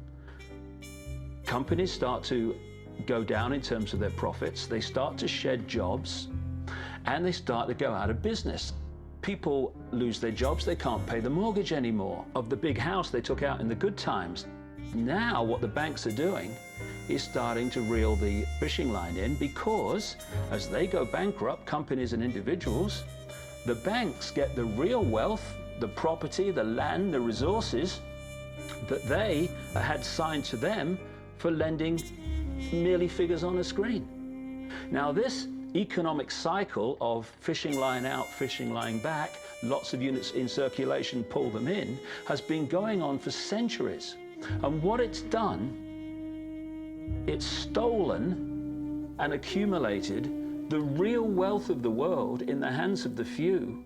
Companies start to go down in terms of their profits. They start to shed jobs, and they start to go out of business. People lose their jobs, they can't pay the mortgage anymore of the big house they took out in the good times. Now what the banks are doing is starting to reel the fishing line in, because as they go bankrupt, companies and individuals, the banks get the real wealth, the property, the land, the resources that they had signed to them for lending merely figures on a screen. Now this economic cycle of fishing line out, fishing line back, lots of units in circulation, pull them in, has been going on for centuries. And what it's done, it's stolen and accumulated the real wealth of the world in the hands of the few.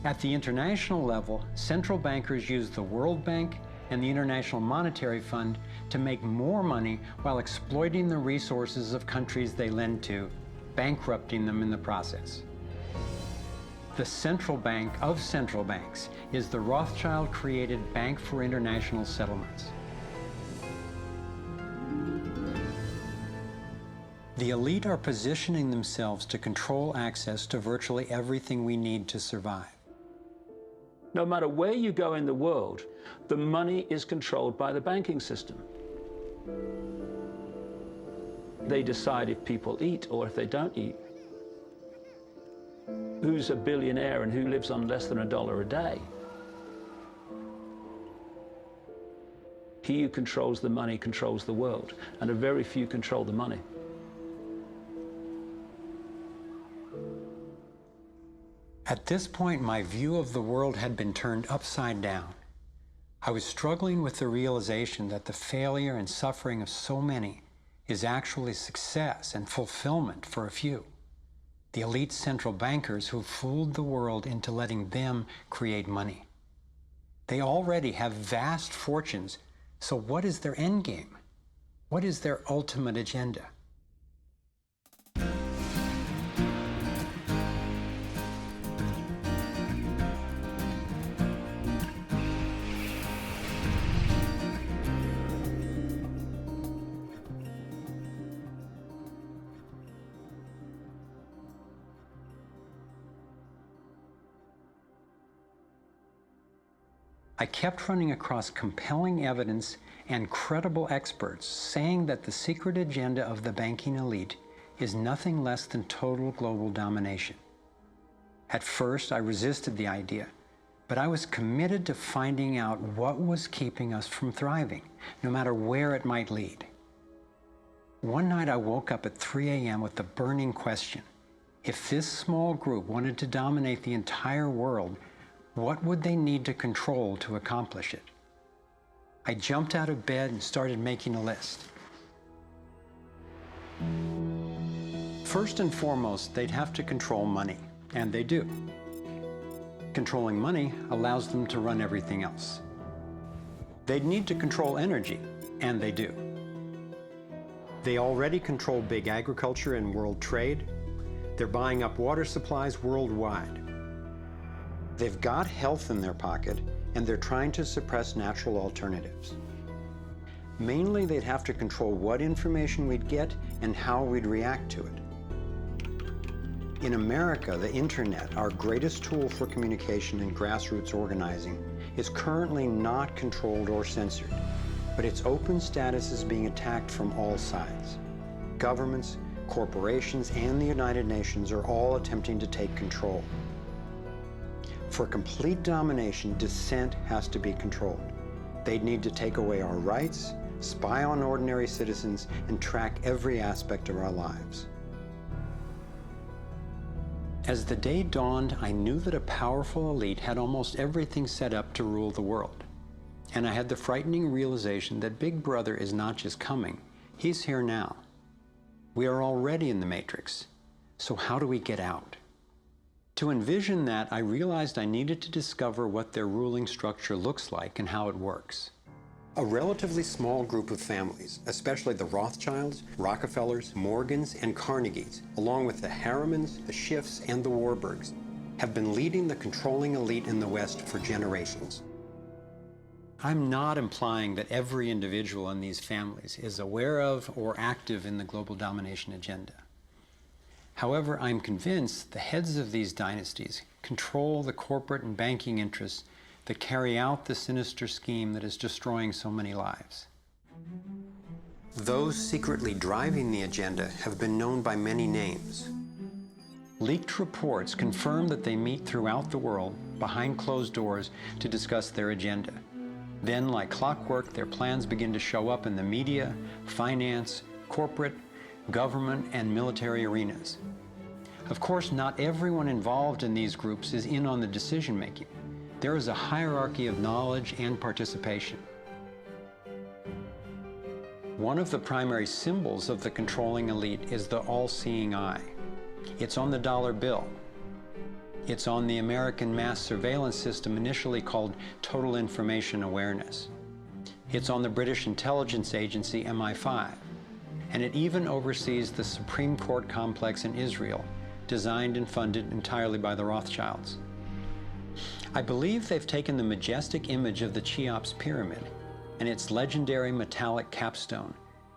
At the international level, central bankers use the World Bank and the International Monetary Fund to make more money while exploiting the resources of countries they lend to, bankrupting them in the process. The central bank of central banks is the Rothschild-created Bank for International Settlements. The elite are positioning themselves to control access to virtually everything we need to survive. No matter where you go in the world, the money is controlled by the banking system. They decide if people eat or if they don't eat. Who's a billionaire and who lives on less than $1 a day? He who controls the money controls the world, and a very few control the money. At this point, my view of the world had been turned upside down. I was struggling with the realization that the failure and suffering of so many is actually success and fulfillment for a few. The elite central bankers who fooled the world into letting them create money. They already have vast fortunes, so what is their end game? What is their ultimate agenda? I kept running across compelling evidence and credible experts saying that the secret agenda of the banking elite is nothing less than total global domination. At first, I resisted the idea, but I was committed to finding out what was keeping us from thriving, no matter where it might lead. One night I woke up at 3 a.m. with the burning question: if this small group wanted to dominate the entire world, what would they need to control to accomplish it? I jumped out of bed and started making a list. First and foremost, they'd have to control money, and they do. Controlling money allows them to run everything else. They'd need to control energy, and they do. They already control big agriculture and world trade. They're buying up water supplies worldwide. They've got health in their pocket, and they're trying to suppress natural alternatives. Mainly, they'd have to control what information we'd get and how we'd react to it. In America, the internet, our greatest tool for communication and grassroots organizing, is currently not controlled or censored, but its open status is being attacked from all sides. Governments, corporations, and the United Nations are all attempting to take control. For complete domination, dissent has to be controlled. They'd need to take away our rights, spy on ordinary citizens, and track every aspect of our lives. As the day dawned, I knew that a powerful elite had almost everything set up to rule the world. And I had the frightening realization that Big Brother is not just coming, he's here now. We are already in the Matrix. So how do we get out? To envision that, I realized I needed to discover what their ruling structure looks like and how it works. A relatively small group of families, especially the Rothschilds, Rockefellers, Morgans, and Carnegies, along with the Harrimans, the Schiffs, and the Warburgs, have been leading the controlling elite in the West for generations. I'm not implying that every individual in these families is aware of or active in the global domination agenda. However, I'm convinced the heads of these dynasties control the corporate and banking interests that carry out the sinister scheme that is destroying so many lives. Those secretly driving the agenda have been known by many names. Leaked reports confirm that they meet throughout the world behind closed doors to discuss their agenda. Then, like clockwork, their plans begin to show up in the media, finance, corporate, government, and military arenas. Of course, not everyone involved in these groups is in on the decision-making. There is a hierarchy of knowledge and participation. One of the primary symbols of the controlling elite is the all-seeing eye. It's on the dollar bill. It's on the American mass surveillance system initially called Total Information Awareness. It's on the British intelligence agency MI5. And it even oversees the Supreme Court complex in Israel, designed and funded entirely by the Rothschilds. I believe they've taken the majestic image of the Cheops pyramid and its legendary metallic capstone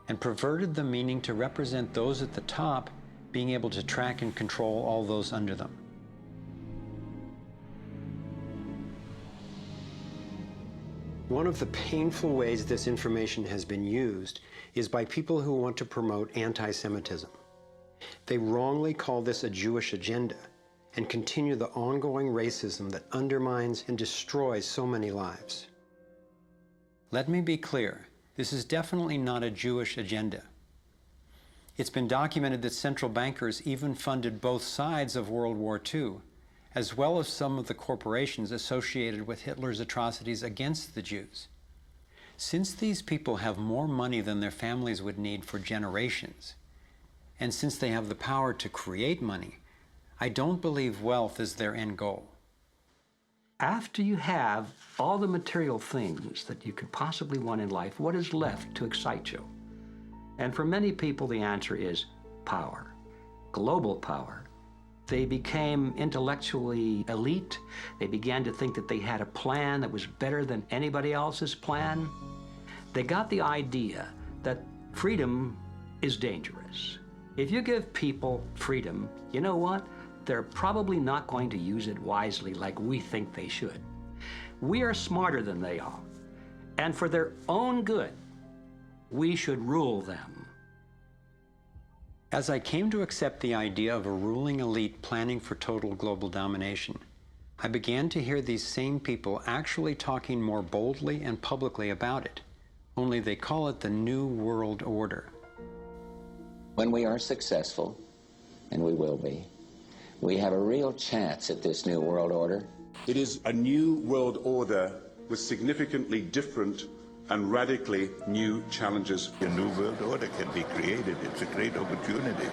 and perverted the meaning to represent those at the top being able to track and control all those under them. One of the painful ways this information has been used is by people who want to promote anti-Semitism. They wrongly call this a Jewish agenda and continue the ongoing racism that undermines and destroys so many lives. Let me be clear, this is definitely not a Jewish agenda. It's been documented that central bankers even funded both sides of World War II, as well as some of the corporations associated with Hitler's atrocities against the Jews. Since these people have more money than their families would need for generations, and since they have the power to create money, I don't believe wealth is their end goal. After you have all the material things that you could possibly want in life, what is left to excite you? And for many people, the answer is power, global power. They became intellectually elite. They began to think that they had a plan that was better than anybody else's plan. They got the idea that freedom is dangerous. If you give people freedom, you know what? They're probably not going to use it wisely like we think they should. We are smarter than they are. And for their own good, we should rule them. As I came to accept the idea of a ruling elite planning for total global domination, I began to hear these same people actually talking more boldly and publicly about it, only they call it the New World Order. When we are successful, and we will be, we have a real chance at this New World Order. It is a new world order with significantly different and radically new challenges. A new world order can be created. It's a great opportunity.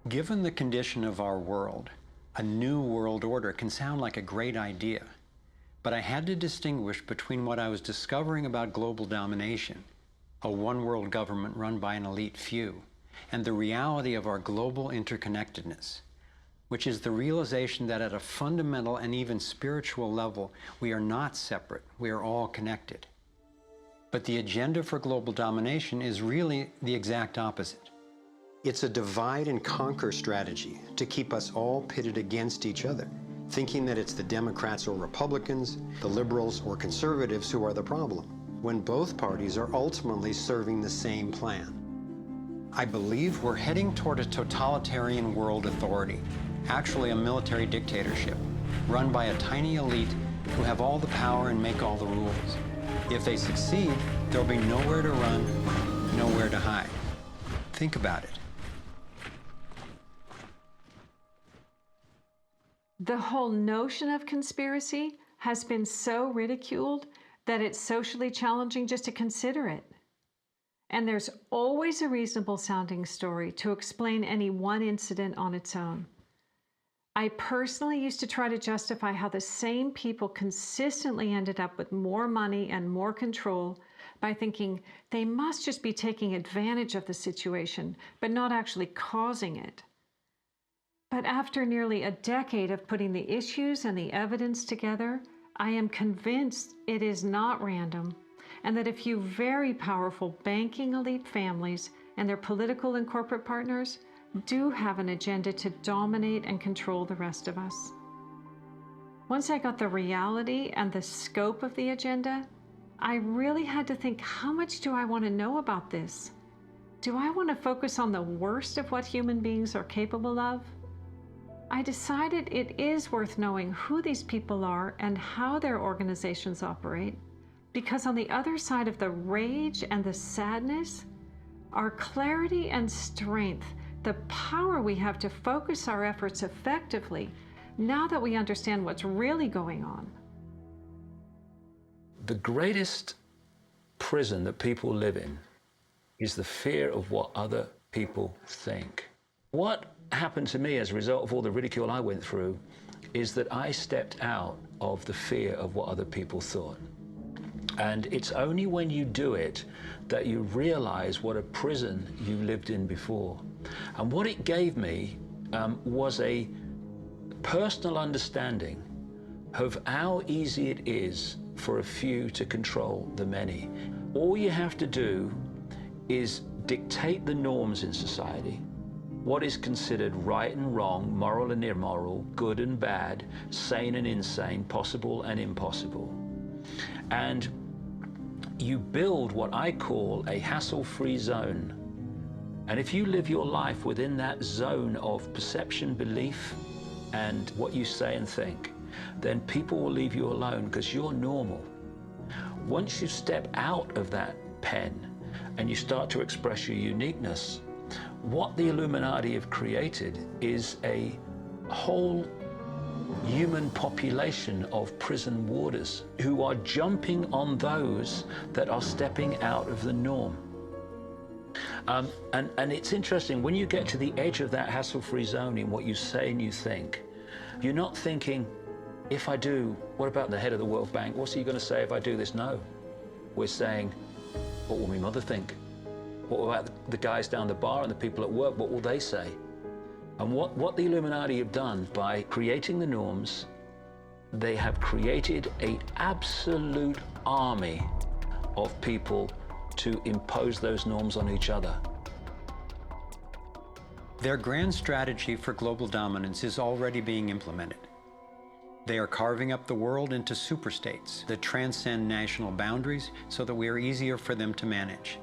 Given the condition of our world, a new world order can sound like a great idea, but I had to distinguish between what I was discovering about global domination, a one-world government run by an elite few, and the reality of our global interconnectedness, which is the realization that at a fundamental and even spiritual level, we are not separate, we are all connected. But the agenda for global domination is really the exact opposite. It's a divide and conquer strategy to keep us all pitted against each other, thinking that it's the Democrats or Republicans, the liberals or conservatives who are the problem, when both parties are ultimately serving the same plan. I believe we're heading toward a totalitarian world authority, actually a military dictatorship, run by a tiny elite who have all the power and make all the rules. If they succeed, there'll be nowhere to run, nowhere to hide. Think about it. The whole notion of conspiracy has been so ridiculed that it's socially challenging just to consider it. And there's always a reasonable sounding story to explain any one incident on its own. I personally used to try to justify how the same people consistently ended up with more money and more control by thinking they must just be taking advantage of the situation, but not actually causing it. But after nearly a decade of putting the issues and the evidence together, I am convinced it is not random, and that a few very powerful banking elite families and their political and corporate partners do have an agenda to dominate and control the rest of us. Once I got the reality and the scope of the agenda, I really had to think, how much do I want to know about this? Do I want to focus on the worst of what human beings are capable of? I decided it is worth knowing who these people are and how their organizations operate, because on the other side of the rage and the sadness are clarity and strength, the power we have to focus our efforts effectively now that we understand what's really going on. The greatest prison that people live in is the fear of what other people think. What happened to me as a result of all the ridicule I went through is that I stepped out of the fear of what other people thought. And it's only when you do it that you realize what a prison you lived in before. And what it gave me was a personal understanding of how easy it is for a few to control the many. All you have to do is dictate the norms in society, what is considered right and wrong, moral and immoral, good and bad, sane and insane, possible and impossible. And you build what I call a hassle-free zone. And if you live your life within that zone of perception, belief, and what you say and think, then people will leave you alone because you're normal. Once you step out of that pen and you start to express your uniqueness, what the Illuminati have created is a whole human population of prison warders who are jumping on those that are stepping out of the norm. And it's interesting, when you get to the edge of that hassle-free zone in what you say and you think, you're not thinking, if I do, what about the head of the World Bank? What's he going to say if I do this? No. We're saying, what will my mother think? What about the guys down the bar and the people at work? What will they say? And what the Illuminati have done by creating the norms, they have created an absolute army of people to impose those norms on each other. Their grand strategy for global dominance is already being implemented. They are carving up the world into superstates that transcend national boundaries so that we are easier for them to manage.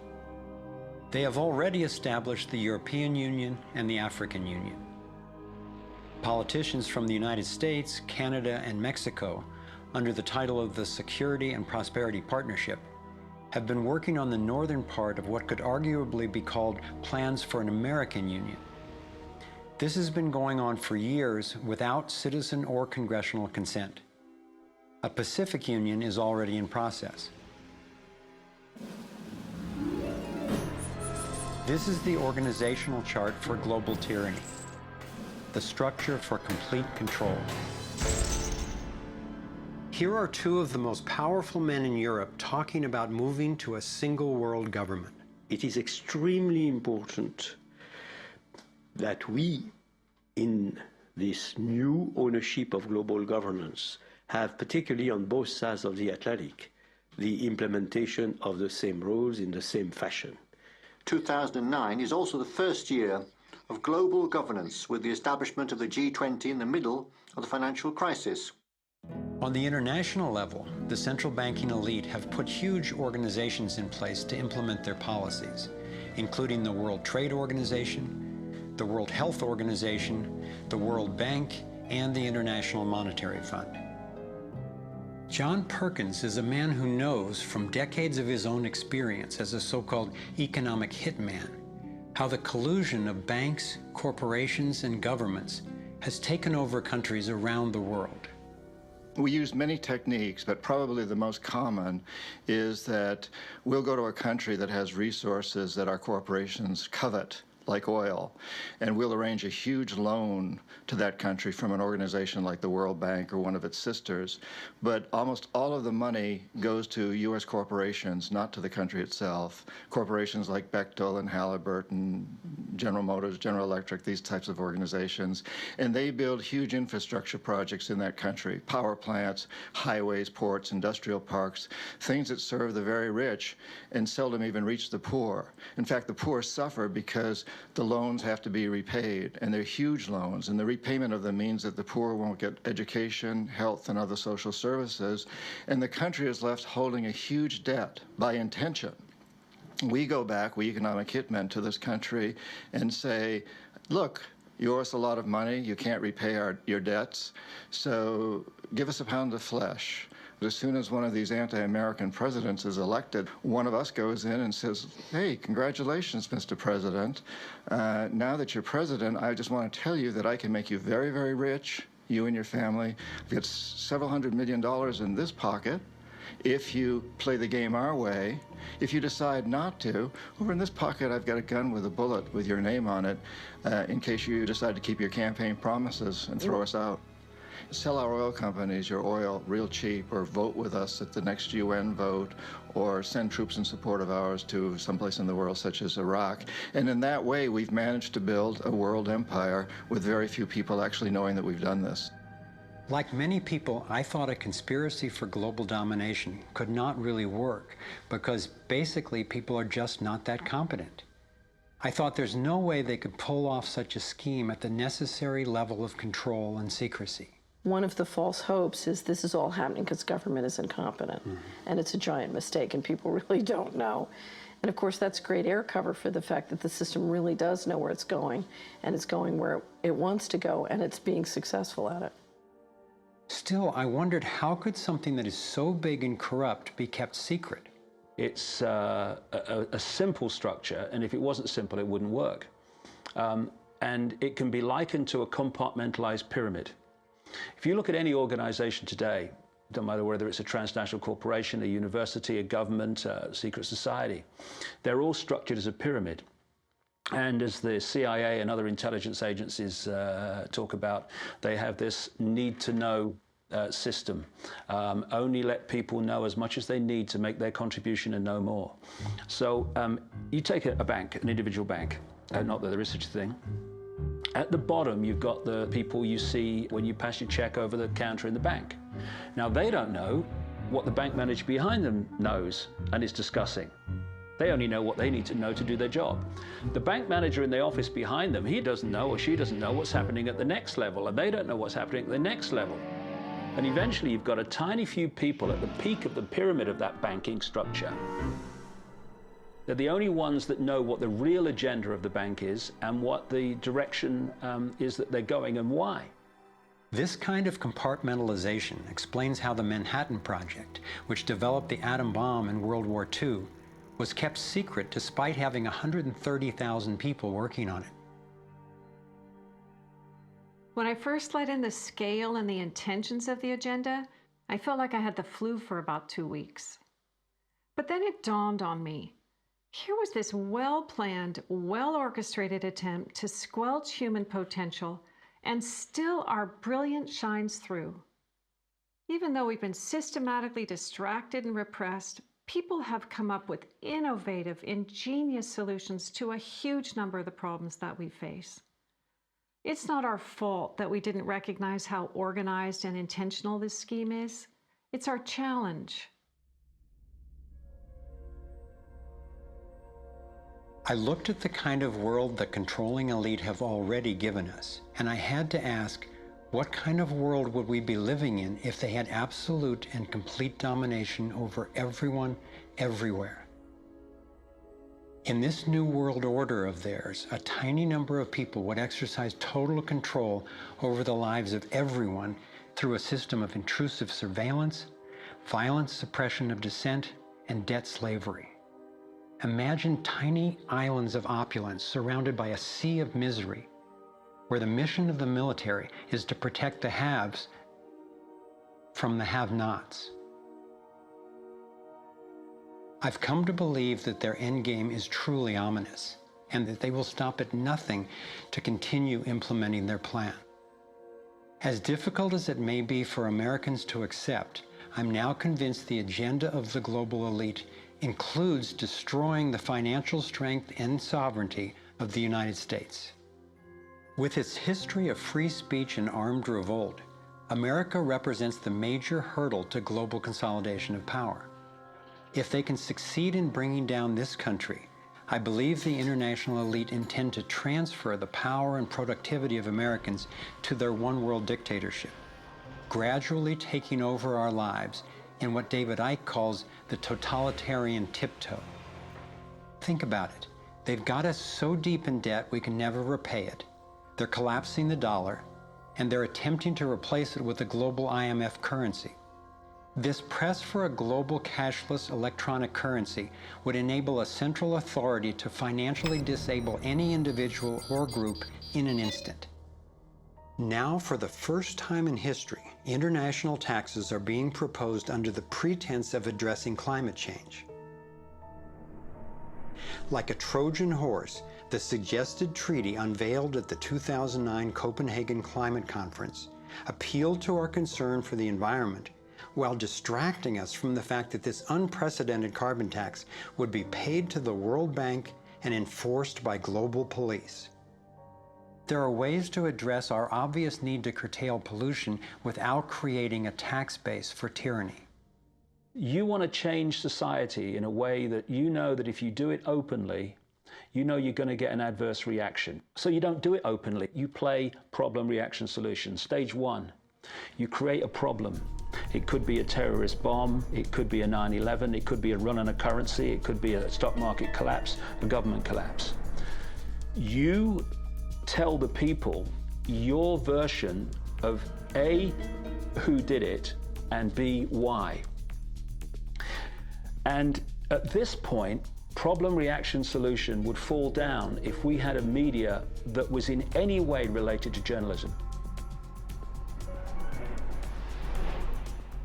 They have already established the European Union and the African Union. Politicians from the United States, Canada, and Mexico, under the title of the Security and Prosperity Partnership, have been working on the northern part of what could arguably be called plans for an American Union. This has been going on for years without citizen or congressional consent. A Pacific Union is already in process. This is the organizational chart for global tyranny, the structure for complete control. Here are two of the most powerful men in Europe talking about moving to a single world government. It is extremely important that we, in this new ownership of global governance, have, particularly on both sides of the Atlantic, the implementation of the same rules in the same fashion. 2009 is also the first year of global governance, with the establishment of the G20 in the middle of the financial crisis. On the international level, the central banking elite have put huge organizations in place to implement their policies, including the World Trade Organization, the World Health Organization, the World Bank, and the International Monetary Fund. John Perkins is a man who knows from decades of his own experience as a so-called economic hitman how the collusion of banks, corporations, and governments has taken over countries around the world. We use many techniques, but probably the most common is that we'll go to a country that has resources that our corporations covet, like oil, and we'll arrange a huge loan to that country from an organization like the World Bank or one of its sisters, but almost all of the money goes to U.S. corporations, not to the country itself. Corporations like Bechtel and Halliburton, General Motors, General Electric, these types of organizations, and they build huge infrastructure projects in that country, power plants, highways, ports, industrial parks, things that serve the very rich and seldom even reach the poor. In fact, the poor suffer because the loans have to be repaid, and they're huge loans, and the repayment of them means that the poor won't get education, health, and other social services, and the country is left holding a huge debt by intention. We go back, we economic hitmen, to this country and say, look, you owe us a lot of money, you can't repay your debts, so give us a pound of flesh. But as soon as one of these anti-American presidents is elected, one of us goes in and says, hey, congratulations, Mr. President. Now that you're president, I just want to tell you that I can make you very, very rich, you and your family. I've got several $100 million in this pocket. If you play the game our way, if you decide not to, over in this pocket I've got a gun with a bullet with your name on it in case you decide to keep your campaign promises and throw us out. Sell our oil companies your oil real cheap, or vote with us at the next UN vote, or send troops in support of ours to someplace in the world such as Iraq. And in that way, we've managed to build a world empire with very few people actually knowing that we've done this. Like many people, I thought a conspiracy for global domination could not really work because basically people are just not that competent. I thought there's no way they could pull off such a scheme at the necessary level of control and secrecy. One of the false hopes is this is all happening because government is incompetent, and it's a giant mistake, and people really don't know. And of course, that's great air cover for the fact that the system really does know where it's going, and it's going where it wants to go, and it's being successful at it. Still, I wondered how could something that is so big and corrupt be kept secret? It's a simple structure, and if it wasn't simple, it wouldn't work. And it can be likened to a compartmentalized pyramid. If you look at any organization today, don't matter whether it's a transnational corporation, a university, a government, a secret society, they're all structured as a pyramid. And as the CIA and other intelligence agencies talk about, they have this need-to-know system. Only let people know as much as they need to make their contribution and no more. So you take a bank, an individual bank, not that there is such a thing. At the bottom, you've got the people you see when you pass your check over the counter in the bank. Now, they don't know what the bank manager behind them knows and is discussing. They only know what they need to know to do their job. The bank manager in the office behind them, he doesn't know or she doesn't know what's happening at the next level, and they don't know what's happening at the next level. And eventually, you've got a tiny few people at the peak of the pyramid of that banking structure. They're the only ones that know what the real agenda of the bank is and what the direction is that they're going and why. This kind of compartmentalization explains how the Manhattan Project, which developed the atom bomb in World War II, was kept secret despite having 130,000 people working on it. When I first let in the scale and the intentions of the agenda, I felt like I had the flu for about 2 weeks. But then it dawned on me. Here was this well-planned, well-orchestrated attempt to squelch human potential, and still our brilliance shines through. Even though we've been systematically distracted and repressed, people have come up with innovative, ingenious solutions to a huge number of the problems that we face. It's not our fault that we didn't recognize how organized and intentional this scheme is. It's our challenge. I looked at the kind of world the controlling elite have already given us, and I had to ask, what kind of world would we be living in if they had absolute and complete domination over everyone, everywhere? In this new world order of theirs, a tiny number of people would exercise total control over the lives of everyone through a system of intrusive surveillance, violent suppression of dissent, and debt slavery. Imagine tiny islands of opulence surrounded by a sea of misery, where the mission of the military is to protect the haves from the have-nots. I've come to believe that their endgame is truly ominous. and that they will stop at nothing to continue implementing their plan. As difficult as it may be for Americans to accept, I'm now convinced the agenda of the global elite includes destroying the financial strength and sovereignty of the United States. With its history of free speech and armed revolt, America represents the major hurdle to global consolidation of power. If they can succeed in bringing down this country, I believe the international elite intend to transfer the power and productivity of Americans to their one-world dictatorship, gradually taking over our lives in what David Icke calls the totalitarian tiptoe. Think about it. They've got us so deep in debt we can never repay it. They're collapsing the dollar, and they're attempting to replace it with a global IMF currency. This press for a global cashless electronic currency would enable a central authority to financially disable any individual or group in an instant. Now, for the first time in history, international taxes are being proposed under the pretense of addressing climate change. Like a Trojan horse, the suggested treaty unveiled at the 2009 Copenhagen Climate Conference appealed to our concern for the environment while distracting us from the fact that this unprecedented carbon tax would be paid to the World Bank and enforced by global police. There are ways to address our obvious need to curtail pollution without creating a tax base for tyranny. You want to change society in a way that you know that if you do it openly, you know you're going to get an adverse reaction. So you don't do it openly. You play problem, reaction, solution. Stage one, you create a problem. It could be a terrorist bomb, it could be a 9/11, it could be a run on a currency, it could be a stock market collapse, a government collapse. You tell the people your version of A, who did it, and B, why. And at this point, problem, reaction, solution would fall down if we had a media that was in any way related to journalism.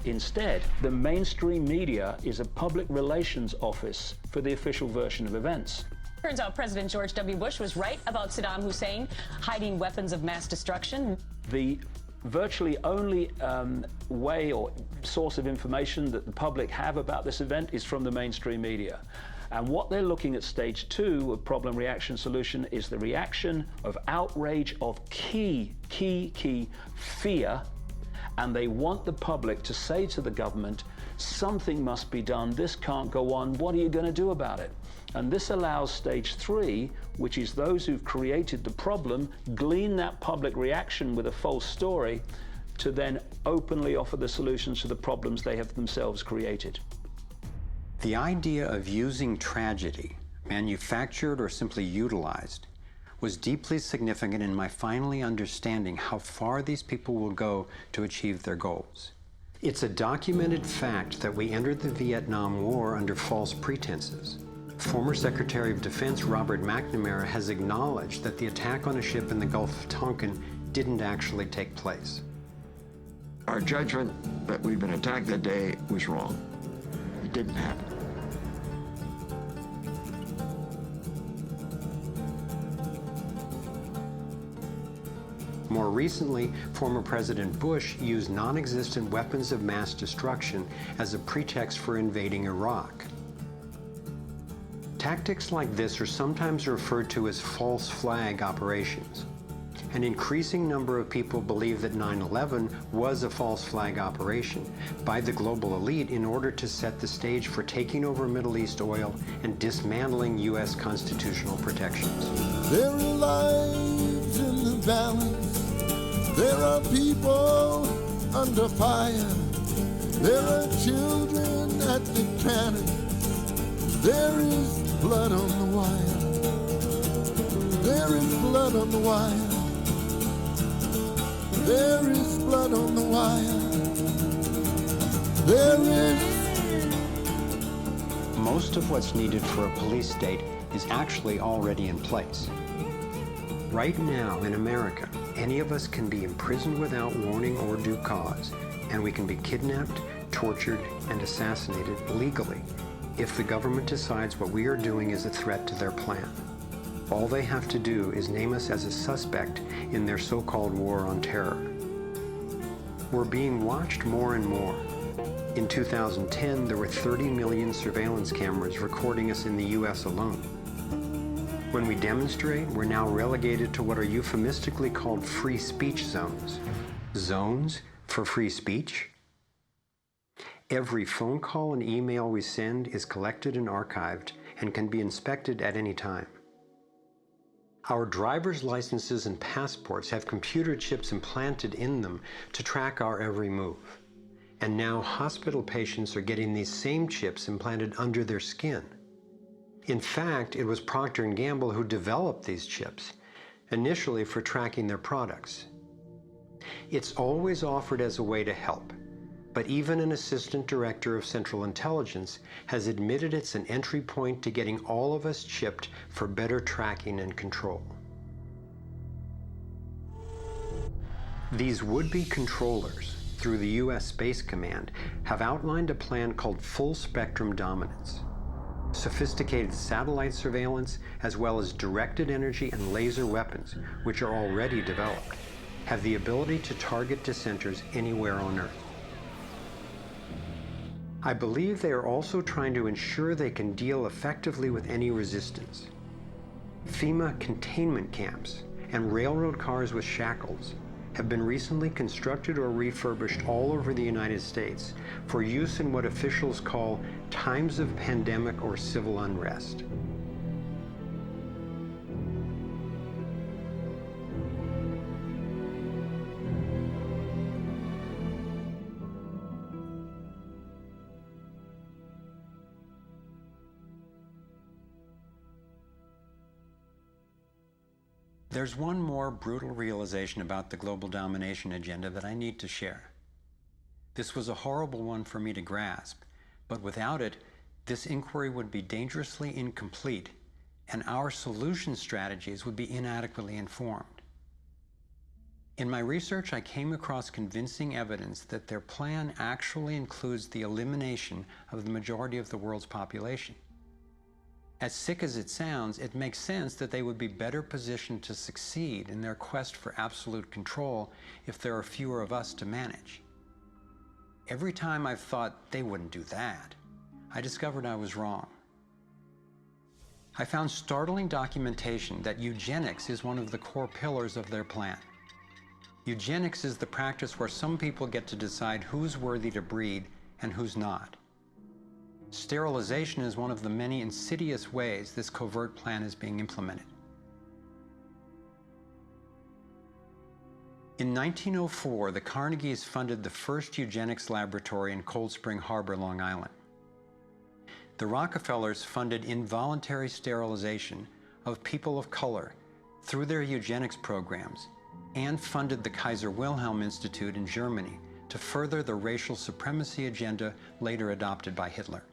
Instead, the mainstream media is a public relations office for the official version of events. Turns out President George W. Bush was right about Saddam Hussein hiding weapons of mass destruction. The virtually only way or source of information that the public have about this event is from the mainstream media. And what they're looking at stage two of problem, reaction, solution is the reaction of outrage, of key fear. And they want the public to say to the government, something must be done, this can't go on, what are you going to do about it? And this allows stage three, which is those who've created the problem, glean that public reaction with a false story, to then openly offer the solutions to the problems they have themselves created. The idea of using tragedy, manufactured or simply utilized, was deeply significant in my finally understanding how far these people will go to achieve their goals. It's a documented fact that we entered the Vietnam War under false pretenses. Former Secretary of Defense Robert McNamara has acknowledged that the attack on a ship in the Gulf of Tonkin didn't actually take place. Our judgment that we'd been attacked that day was wrong. It didn't happen. More recently, former President Bush used non-existent weapons of mass destruction as a pretext for invading Iraq. Tactics like this are sometimes referred to as false flag operations. An increasing number of people believe that 9/11 was a false flag operation by the global elite in order to set the stage for taking over Middle East oil and dismantling U.S. constitutional protections. There are lives in the balance. There are people under fire. There are children at the cannon. There is blood on the wire. There is blood on the wire. There is blood on the wire. There is. Most of what's needed for a police state is actually already in place. Right now in America, any of us can be imprisoned without warning or due cause, and we can be kidnapped, tortured, and assassinated legally if the government decides what we are doing is a threat to their plan. All they have to do is name us as a suspect in their so-called war on terror. We're being watched more and more. In 2010, there were 30 million surveillance cameras recording us in the US alone. When we demonstrate, we're now relegated to what are euphemistically called free speech zones. Zones for free speech? Every phone call and email we send is collected and archived and can be inspected at any time. Our driver's licenses and passports have computer chips implanted in them to track our every move. And now hospital patients are getting these same chips implanted under their skin. In fact, it was Procter & Gamble who developed these chips, initially for tracking their products. It's always offered as a way to help, but even an assistant director of Central Intelligence has admitted it's an entry point to getting all of us chipped for better tracking and control. These would-be controllers, through the U.S. Space Command, have outlined a plan called full spectrum dominance. Sophisticated satellite surveillance, as well as directed energy and laser weapons, which are already developed, have the ability to target dissenters anywhere on Earth. I believe they are also trying to ensure they can deal effectively with any resistance. FEMA containment camps and railroad cars with shackles have been recently constructed or refurbished all over the United States for use in what officials call times of pandemic or civil unrest. There's one more brutal realization about the global domination agenda that I need to share. This was a horrible one for me to grasp, but without it, this inquiry would be dangerously incomplete, and our solution strategies would be inadequately informed. In my research, I came across convincing evidence that their plan actually includes the elimination of the majority of the world's population. As sick as it sounds, it makes sense that they would be better positioned to succeed in their quest for absolute control if there are fewer of us to manage. Every time I've thought they wouldn't do that, I discovered I was wrong. I found startling documentation that eugenics is one of the core pillars of their plan. Eugenics is the practice where some people get to decide who's worthy to breed and who's not. Sterilization is one of the many insidious ways this covert plan is being implemented. In 1904, the Carnegies funded the first eugenics laboratory in Cold Spring Harbor, Long Island. The Rockefellers funded involuntary sterilization of people of color through their eugenics programs and funded the Kaiser Wilhelm Institute in Germany to further the racial supremacy agenda later adopted by Hitler.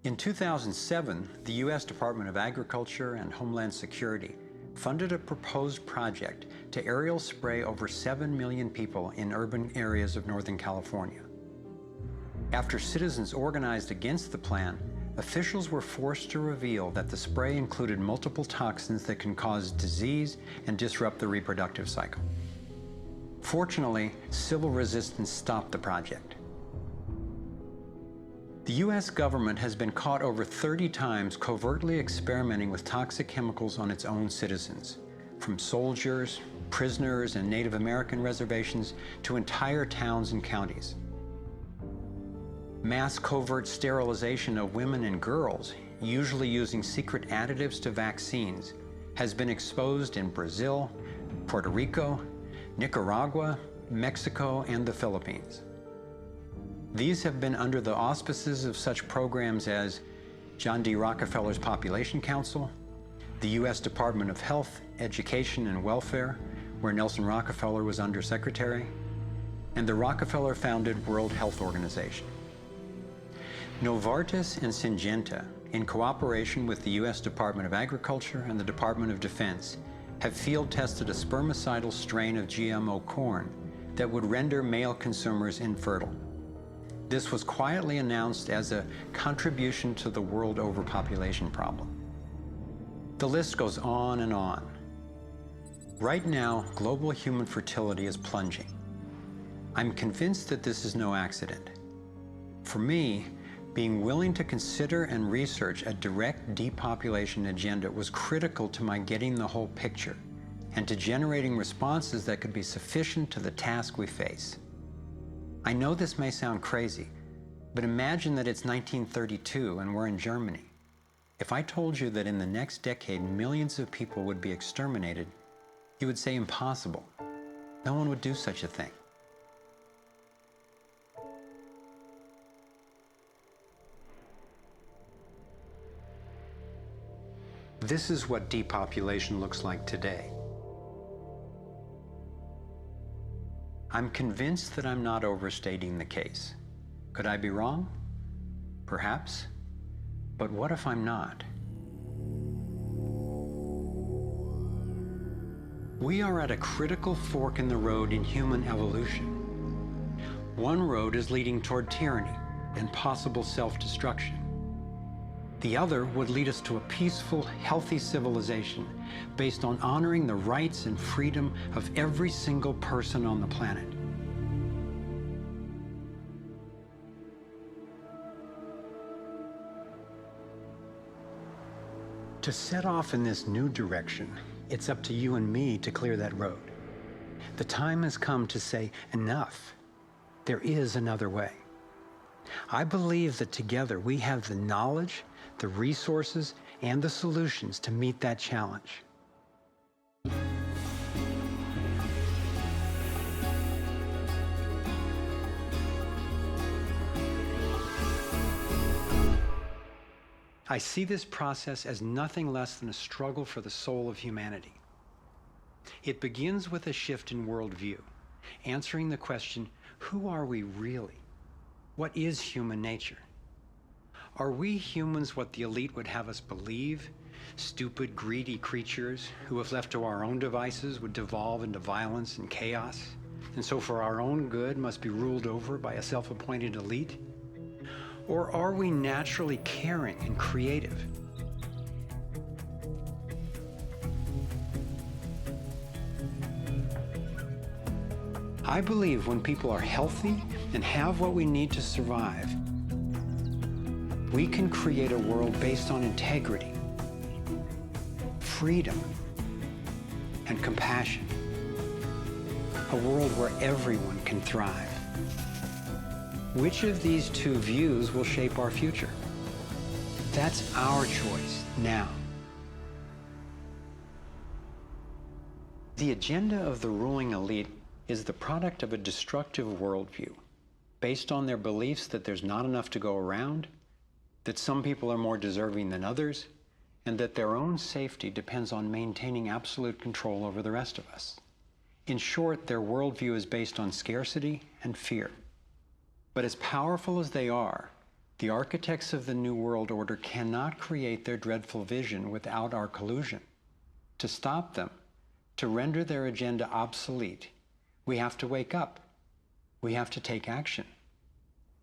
In 2007, the U.S. Department of Agriculture and Homeland Security funded a proposed project to aerial spray over 7 million people in urban areas of Northern California. After citizens organized against the plan, officials were forced to reveal that the spray included multiple toxins that can cause disease and disrupt the reproductive cycle. Fortunately, civil resistance stopped the project. The U.S. government has been caught over 30 times covertly experimenting with toxic chemicals on its own citizens, from soldiers, prisoners, and Native American reservations to entire towns and counties. Mass covert sterilization of women and girls, usually using secret additives to vaccines, has been exposed in Brazil, Puerto Rico, Nicaragua, Mexico, and the Philippines. These have been under the auspices of such programs as John D. Rockefeller's Population Council, the U.S. Department of Health, Education, and Welfare, where Nelson Rockefeller was undersecretary, and the Rockefeller-founded World Health Organization. Novartis and Syngenta, in cooperation with the U.S. Department of Agriculture and the Department of Defense, have field-tested a spermicidal strain of GMO corn that would render male consumers infertile. This was quietly announced as a contribution to the world overpopulation problem. The list goes on and on. Right now, global human fertility is plunging. I'm convinced that this is no accident. For me, being willing to consider and research a direct depopulation agenda was critical to my getting the whole picture and to generating responses that could be sufficient to the task we face. I know this may sound crazy, but imagine that it's 1932 and we're in Germany. If I told you that in the next decade millions of people would be exterminated, you would say impossible. No one would do such a thing. This is what depopulation looks like today. I'm convinced that I'm not overstating the case. Could I be wrong? Perhaps. But what if I'm not? We are at a critical fork in the road in human evolution. One road is leading toward tyranny and possible self-destruction. The other would lead us to a peaceful, healthy civilization based on honoring the rights and freedom of every single person on the planet. To set off in this new direction, it's up to you and me to clear that road. The time has come to say, enough. There is another way. I believe that together we have the knowledge, the resources, and the solutions to meet that challenge. I see this process as nothing less than a struggle for the soul of humanity. It begins with a shift in worldview, answering the question, who are we really? What is human nature? Are we humans what the elite would have us believe? Stupid, greedy creatures who, if left to our own devices, would devolve into violence and chaos, and so for our own good must be ruled over by a self-appointed elite? Or are we naturally caring and creative? I believe when people are healthy and have what we need to survive, we can create a world based on integrity, freedom, and compassion. A world where everyone can thrive. Which of these two views will shape our future? That's our choice now. The agenda of the ruling elite is the product of a destructive worldview, based on their beliefs that there's not enough to go around, that some people are more deserving than others, and that their own safety depends on maintaining absolute control over the rest of us. In short, their worldview is based on scarcity and fear. But as powerful as they are, the architects of the New World Order cannot create their dreadful vision without our collusion. To stop them, to render their agenda obsolete, we have to wake up. We have to take action.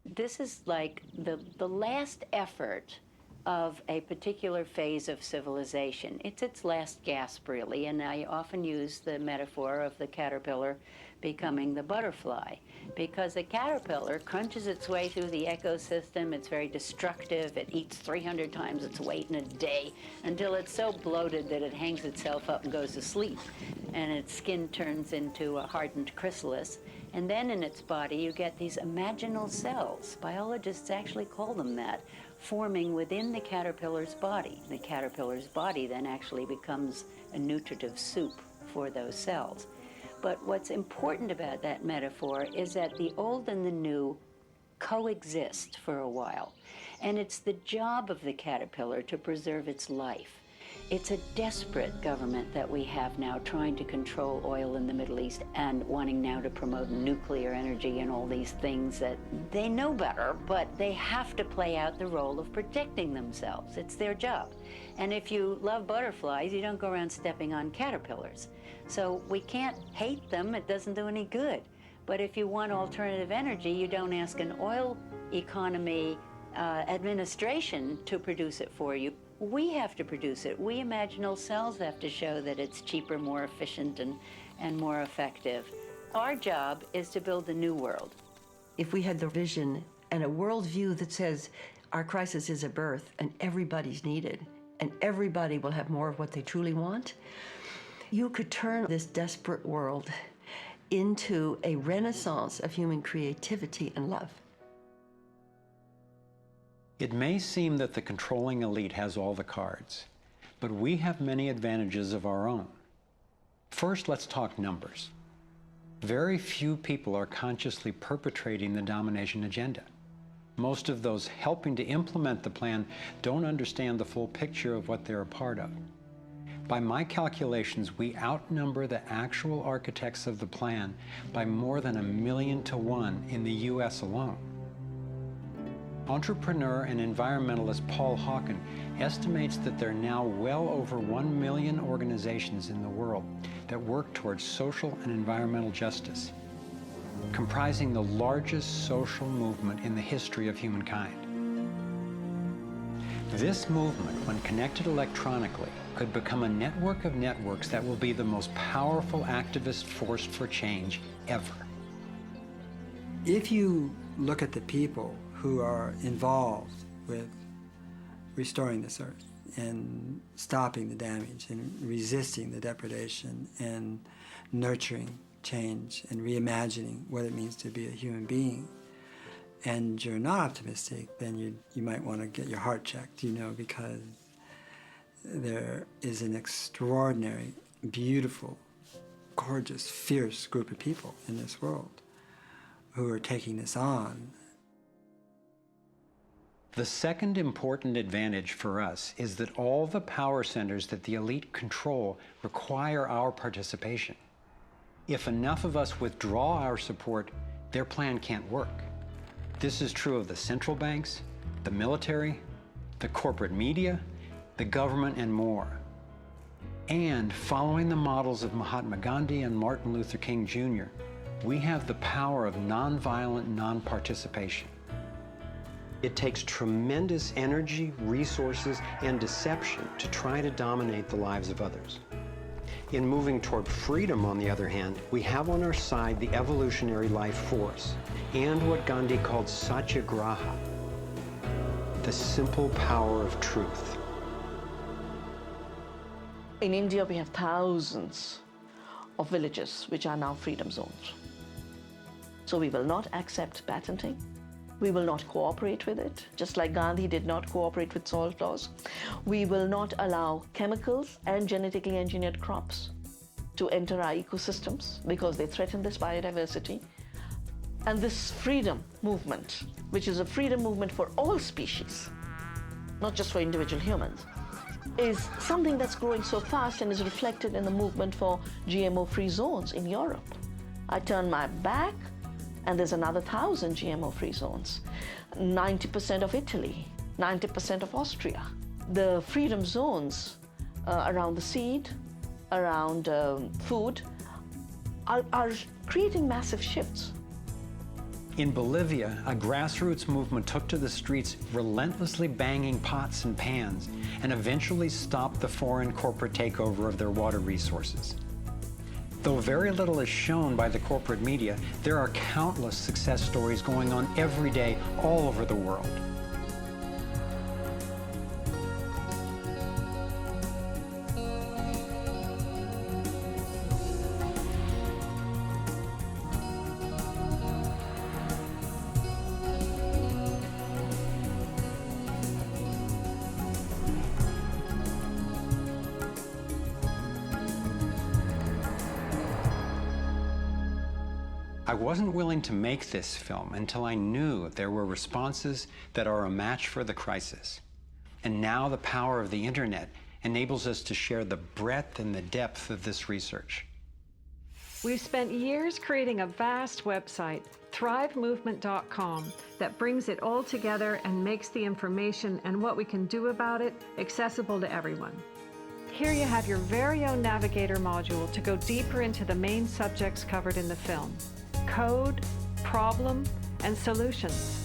This is like the last effort of a particular phase of civilization. It's its last gasp, really, and I often use the metaphor of the caterpillar becoming the butterfly, because the caterpillar crunches its way through the ecosystem. It's very destructive. It eats 300 times its weight in a day until it's so bloated that it hangs itself up and goes to sleep, and its skin turns into a hardened chrysalis. And then in its body you get these imaginal cells, biologists actually call them that, forming within the caterpillar's body. The caterpillar's body then actually becomes a nutritive soup for those cells. But what's important about that metaphor is that the old and the new coexist for a while. And it's the job of the caterpillar to preserve its life. It's a desperate government that we have now trying to control oil in the Middle East and wanting now to promote nuclear energy and all these things that they know better, but they have to play out the role of protecting themselves. It's their job. And if you love butterflies, you don't go around stepping on caterpillars. So we can't hate them. It doesn't do any good. But if you want alternative energy, you don't ask an oil economy administration to produce it for you. We have to produce it. We imaginal selves have to show that it's cheaper, more efficient, and more effective. Our job is to build a new world. If we had the vision and a worldview that says our crisis is a birth and everybody's needed and everybody will have more of what they truly want, you could turn this desperate world into a renaissance of human creativity and love. It may seem that the controlling elite has all the cards, but we have many advantages of our own. First, let's talk numbers. Very few people are consciously perpetrating the domination agenda. Most of those helping to implement the plan don't understand the full picture of what they're a part of. By my calculations, we outnumber the actual architects of the plan by more than 1,000,000 to 1 in the US alone. Entrepreneur and environmentalist Paul Hawken estimates that there are now well over 1 million organizations in the world that work towards social and environmental justice, comprising the largest social movement in the history of humankind. This movement, when connected electronically, could become a network of networks that will be the most powerful activist force for change ever. If you look at the people who are involved with restoring this earth and stopping the damage and resisting the depredation and nurturing change and reimagining what it means to be a human being, and you're not optimistic, then you might want to get your heart checked, because there is an extraordinary, beautiful, gorgeous, fierce group of people in this world who are taking this on. The second important advantage for us is that all the power centers that the elite control require our participation. If enough of us withdraw our support, their plan can't work. This is true of the central banks, the military, the corporate media, the government, and more. And following the models of Mahatma Gandhi and Martin Luther King Jr., we have the power of nonviolent non-participation. It takes tremendous energy, resources, and deception to try to dominate the lives of others. In moving toward freedom, on the other hand, we have on our side the evolutionary life force and what Gandhi called satyagraha, the simple power of truth. In India, we have thousands of villages which are now freedom zones. So we will not accept patenting. We will not cooperate with it, just like Gandhi did not cooperate with soil laws. We will not allow chemicals and genetically engineered crops to enter our ecosystems because they threaten this biodiversity. And this freedom movement, which is a freedom movement for all species, not just for individual humans, is something that's growing so fast and is reflected in the movement for GMO-free zones in Europe. I turn my back, and there's another 1,000 GMO-free zones. 90% of Italy, 90% of Austria. The freedom zones around the seed, around food, are creating massive shifts. In Bolivia, a grassroots movement took to the streets, relentlessly banging pots and pans, and eventually stopped the foreign corporate takeover of their water resources. Though very little is shown by the corporate media, there are countless success stories going on every day all over the world. I wasn't willing to make this film until I knew there were responses that are a match for the crisis. And now the power of the internet enables us to share the breadth and the depth of this research. We've spent years creating a vast website, thrivemovement.com, that brings it all together and makes the information and what we can do about it accessible to everyone. Here you have your very own navigator module to go deeper into the main subjects covered in the film: code, problem, and solutions.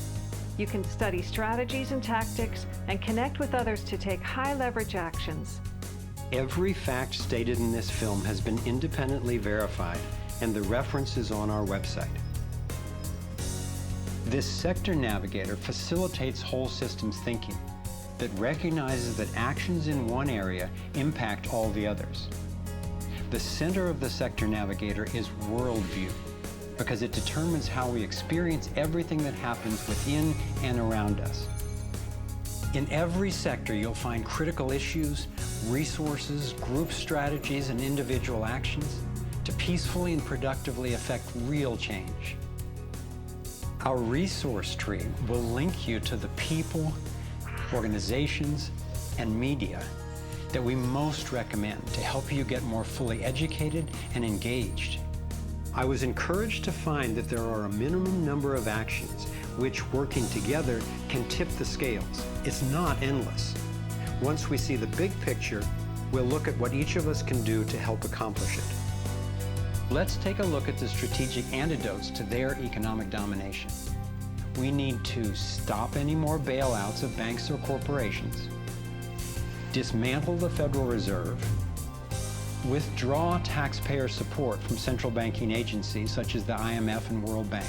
You can study strategies and tactics and connect with others to take high-leverage actions. Every fact stated in this film has been independently verified, and the reference is on our website. This sector navigator facilitates whole systems thinking that recognizes that actions in one area impact all the others. The center of the sector navigator is worldview, because it determines how we experience everything that happens within and around us. In every sector, you'll find critical issues, resources, group strategies, and individual actions to peacefully and productively affect real change. Our resource tree will link you to the people, organizations, and media that we most recommend to help you get more fully educated and engaged. I was encouraged to find that there are a minimum number of actions which, working together, can tip the scales. It's not endless. Once we see the big picture, we'll look at what each of us can do to help accomplish it. Let's take a look at the strategic antidotes to their economic domination. We need to stop any more bailouts of banks or corporations, dismantle the Federal Reserve, withdraw taxpayer support from central banking agencies such as the IMF and World Bank,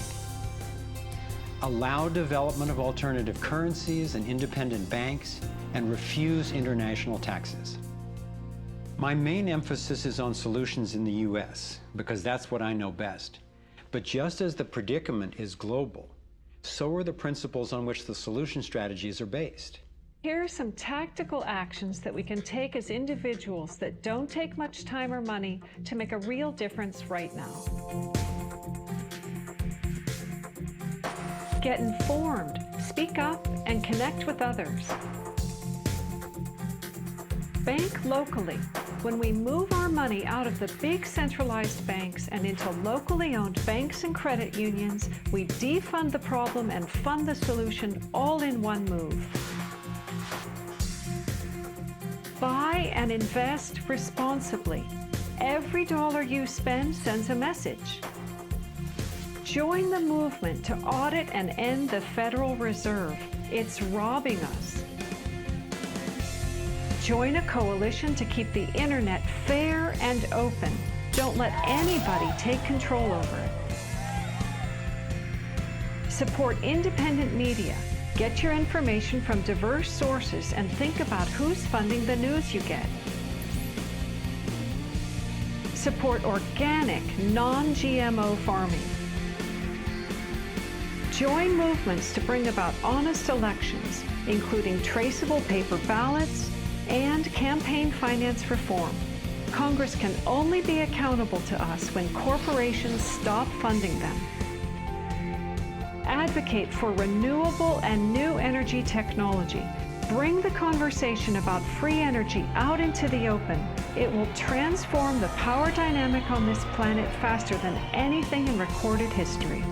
allow development of alternative currencies and independent banks, and refuse international taxes. My main emphasis is on solutions in the US, because that's what I know best. But just as the predicament is global, so are the principles on which the solution strategies are based. Here are some tactical actions that we can take as individuals that don't take much time or money to make a real difference right now. Get informed, speak up, and connect with others. Bank locally. When we move our money out of the big centralized banks and into locally owned banks and credit unions, we defund the problem and fund the solution all in one move. Buy and invest responsibly. Every dollar you spend sends a message. Join the movement to audit and end the Federal Reserve. It's robbing us. Join a coalition to keep the internet fair and open. Don't let anybody take control over it. Support independent media. Get your information from diverse sources and think about who's funding the news you get. Support organic, non-GMO farming. Join movements to bring about honest elections, including traceable paper ballots and campaign finance reform. Congress can only be accountable to us when corporations stop funding them. Advocate for renewable and new energy technology. Bring the conversation about free energy out into the open. It will transform the power dynamic on this planet faster than anything in recorded history.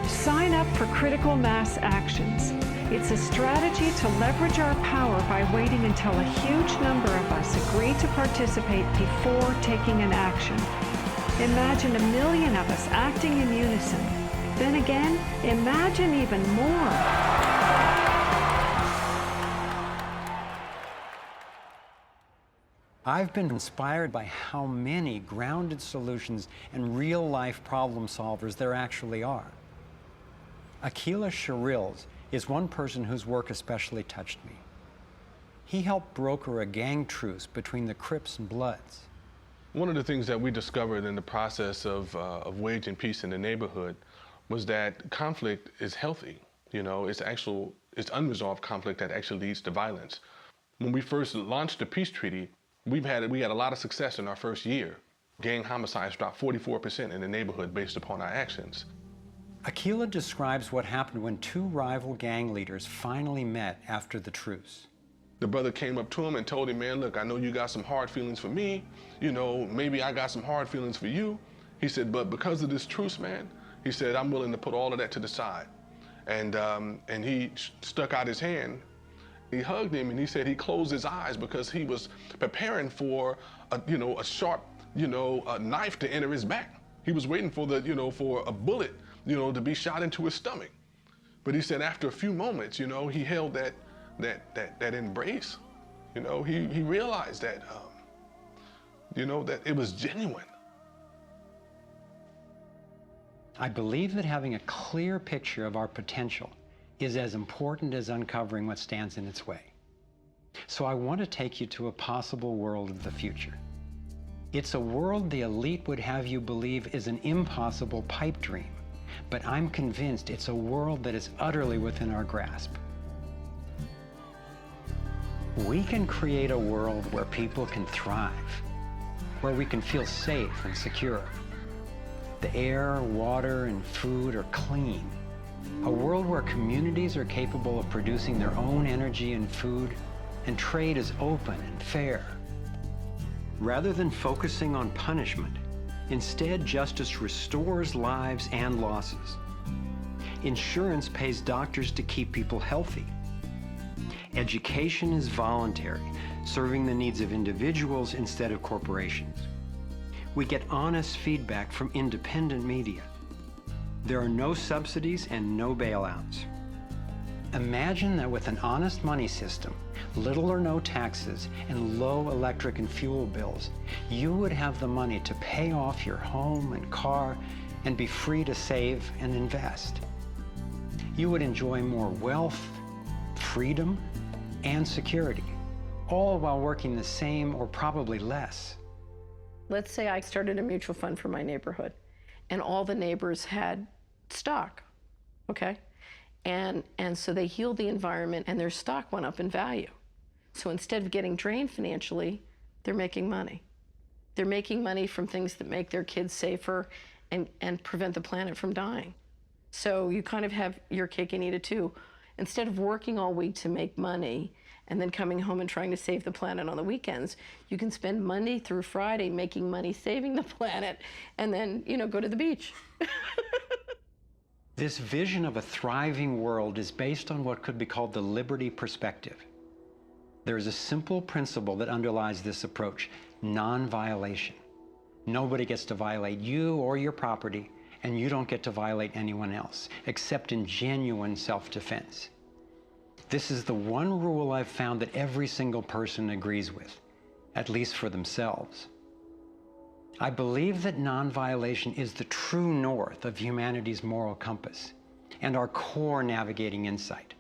Sign up for critical mass actions. It's a strategy to leverage our power by waiting until a huge number of us agree to participate before taking an action. Imagine 1 million of us acting in unison. Then again, imagine even more. I've been inspired by how many grounded solutions and real-life problem solvers there actually are. Akila Sharil's is one person whose work especially touched me. He helped broker a gang truce between the Crips and Bloods. One of the things that we discovered in the process of waging peace in the neighborhood was that conflict is healthy. You know, it's unresolved conflict that actually leads to violence. When we first launched the peace treaty, we had a lot of success in our first year. Gang homicides dropped 44% in the neighborhood based upon our actions. Akila describes what happened when two rival gang leaders finally met after the truce. The brother came up to him and told him, man, look, I know you got some hard feelings for me. You know, maybe I got some hard feelings for you. He said, but because of this truce, man, he said, I'm willing to put all of that to the side. And he stuck out his hand. He hugged him and he said he closed his eyes because he was preparing for a sharp, knife to enter his back. He was waiting for for a bullet you know, to be shot into his stomach. But he said after a few moments, you know, he held that embrace. You know, he realized that, you know, that it was genuine. I believe that having a clear picture of our potential is as important as uncovering what stands in its way. So I want to take you to a possible world of the future. It's a world the elite would have you believe is an impossible pipe dream, but I'm convinced it's a world that is utterly within our grasp. We can create a world where people can thrive, where we can feel safe and secure. The air, water, and food are clean. A world where communities are capable of producing their own energy and food, and trade is open and fair. Rather than focusing on punishment, instead justice restores lives and losses. Insurance pays doctors to keep people healthy. Education is voluntary, serving the needs of individuals instead of corporations. We get honest feedback from independent media. There are no subsidies and no bailouts. Imagine that with an honest money system, little or no taxes, and low electric and fuel bills, you would have the money to pay off your home and car and be free to save and invest. You would enjoy more wealth, freedom, and security, all while working the same or probably less. Let's say I started a mutual fund for my neighborhood, and all the neighbors had stock, okay? And so they healed the environment, and their stock went up in value. So instead of getting drained financially, they're making money. They're making money from things that make their kids safer and prevent the planet from dying. So you kind of have your cake and eat it too. Instead of working all week to make money and then coming home and trying to save the planet on the weekends, you can spend Monday through Friday making money saving the planet and then, you know, go to the beach. This vision of a thriving world is based on what could be called the liberty perspective. There is a simple principle that underlies this approach: non-violation. Nobody gets to violate you or your property, and you don't get to violate anyone else, except in genuine self-defense. This is the one rule I've found that every single person agrees with, at least for themselves. I believe that non-violation is the true north of humanity's moral compass and our core navigating insight.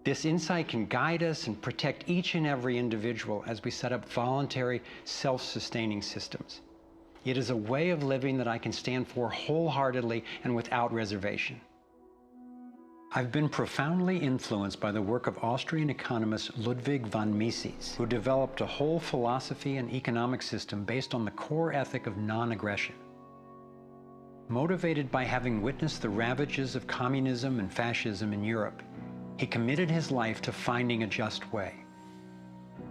This insight can guide us and protect each and every individual as we set up voluntary, self-sustaining systems. It is a way of living that I can stand for wholeheartedly and without reservation. I've been profoundly influenced by the work of Austrian economist Ludwig von Mises, who developed a whole philosophy and economic system based on the core ethic of non-aggression. Motivated by having witnessed the ravages of communism and fascism in Europe, he committed his life to finding a just way.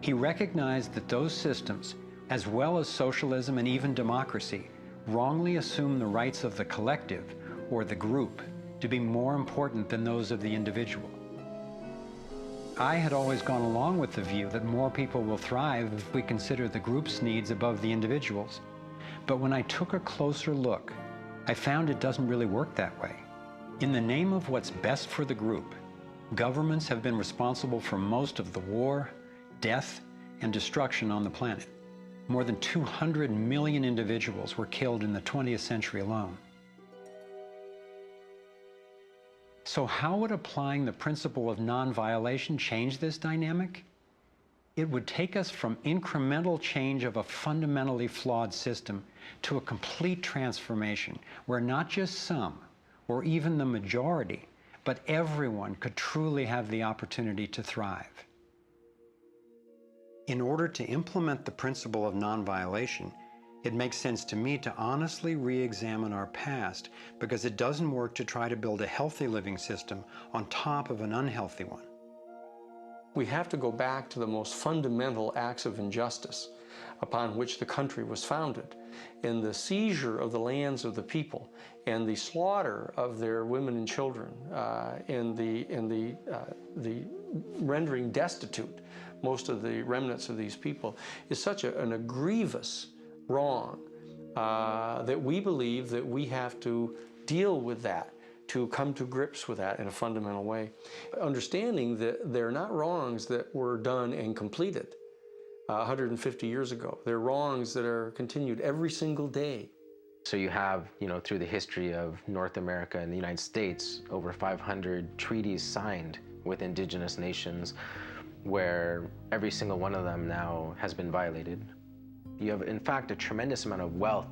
He recognized that those systems, as well as socialism and even democracy, wrongly assume the rights of the collective, or the group, to be more important than those of the individual. I had always gone along with the view that more people will thrive if we consider the group's needs above the individual's. But when I took a closer look, I found it doesn't really work that way. In the name of what's best for the group, governments have been responsible for most of the war, death, and destruction on the planet. More than 200 million individuals were killed in the 20th century alone. So how would applying the principle of non-violation change this dynamic? It would take us from incremental change of a fundamentally flawed system to a complete transformation where not just some, or even the majority, but everyone could truly have the opportunity to thrive. In order to implement the principle of non-violation, it makes sense to me to honestly re-examine our past, because it doesn't work to try to build a healthy living system on top of an unhealthy one. We have to go back to the most fundamental acts of injustice upon which the country was founded, in the seizure of the lands of the people and the slaughter of their women and children, and the rendering destitute most of the remnants of these people, is such a grievous wrong that we believe that we have to deal with that, to come to grips with that in a fundamental way. Understanding that they're not wrongs that were done and completed 150 years ago. They're wrongs that are continued every single day. So you have, through the history of North America and the United States, over 500 treaties signed with indigenous nations where every single one of them now has been violated. You have, in fact, a tremendous amount of wealth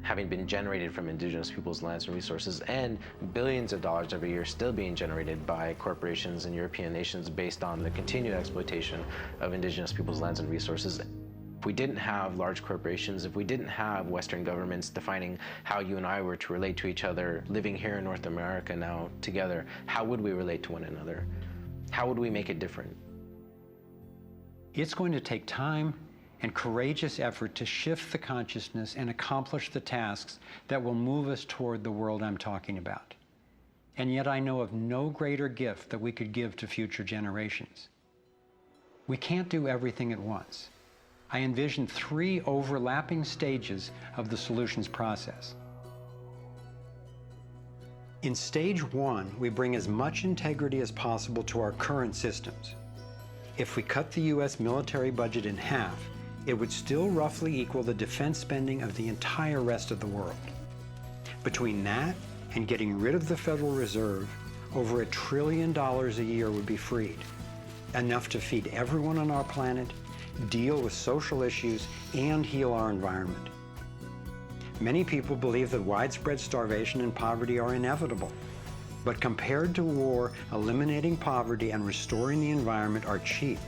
having been generated from indigenous peoples' lands and resources, and billions of dollars every year still being generated by corporations and European nations based on the continued exploitation of indigenous peoples' lands and resources. If we didn't have large corporations, if we didn't have Western governments defining how you and I were to relate to each other, living here in North America now together, how would we relate to one another? How would we make it different? It's going to take time and courageous effort to shift the consciousness and accomplish the tasks that will move us toward the world I'm talking about. And yet I know of no greater gift that we could give to future generations. We can't do everything at once. I envision 3 overlapping stages of the solutions process. In stage 1, we bring as much integrity as possible to our current systems. If we cut the US military budget in half, it would still roughly equal the defense spending of the entire rest of the world. Between that and getting rid of the Federal Reserve, over $1 trillion a year would be freed, enough to feed everyone on our planet, deal with social issues, and heal our environment. Many people believe that widespread starvation and poverty are inevitable, but compared to war, eliminating poverty and restoring the environment are cheap.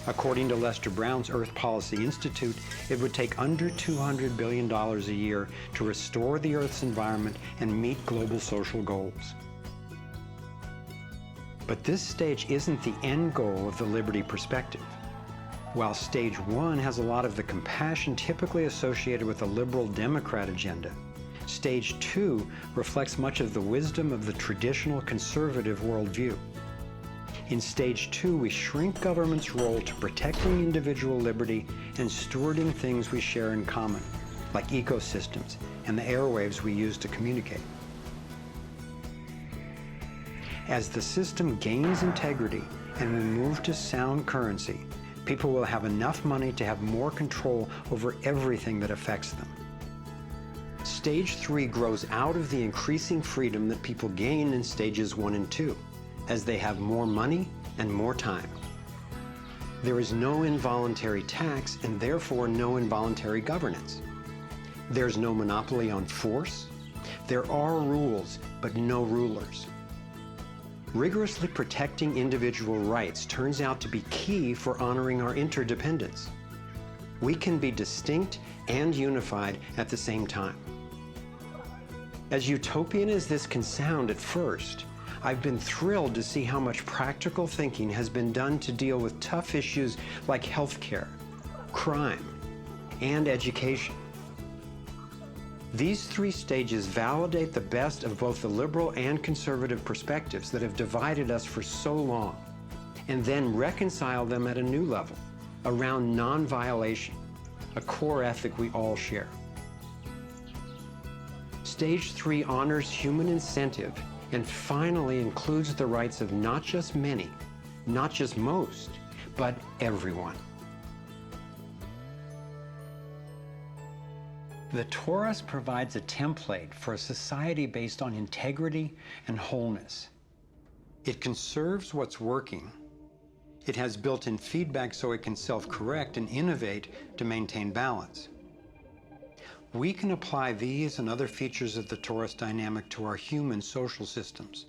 According to Lester Brown's Earth Policy Institute, it would take under $200 billion a year to restore the Earth's environment and meet global social goals. But this stage isn't the end goal of the liberty perspective. While stage 1 has a lot of the compassion typically associated with a liberal Democrat agenda, stage 2 reflects much of the wisdom of the traditional conservative worldview. In stage 2, we shrink government's role to protecting individual liberty and stewarding things we share in common, like ecosystems and the airwaves we use to communicate. As the system gains integrity and we move to sound currency, people will have enough money to have more control over everything that affects them. Stage 3 grows out of the increasing freedom that people gain in stages 1 and 2, as they have more money and more time. There is no involuntary tax and therefore no involuntary governance. There's no monopoly on force. There are rules, but no rulers. Rigorously protecting individual rights turns out to be key for honoring our interdependence. We can be distinct and unified at the same time. As utopian as this can sound at first, I've been thrilled to see how much practical thinking has been done to deal with tough issues like healthcare, crime, and education. These 3 stages validate the best of both the liberal and conservative perspectives that have divided us for so long, and then reconcile them at a new level, around non-violation, a core ethic we all share. Stage 3 honors human incentive and finally includes the rights of not just many, not just most, but everyone. The Torus provides a template for a society based on integrity and wholeness. It conserves what's working. It has built-in feedback so it can self-correct and innovate to maintain balance. We can apply these and other features of the Torus dynamic to our human social systems.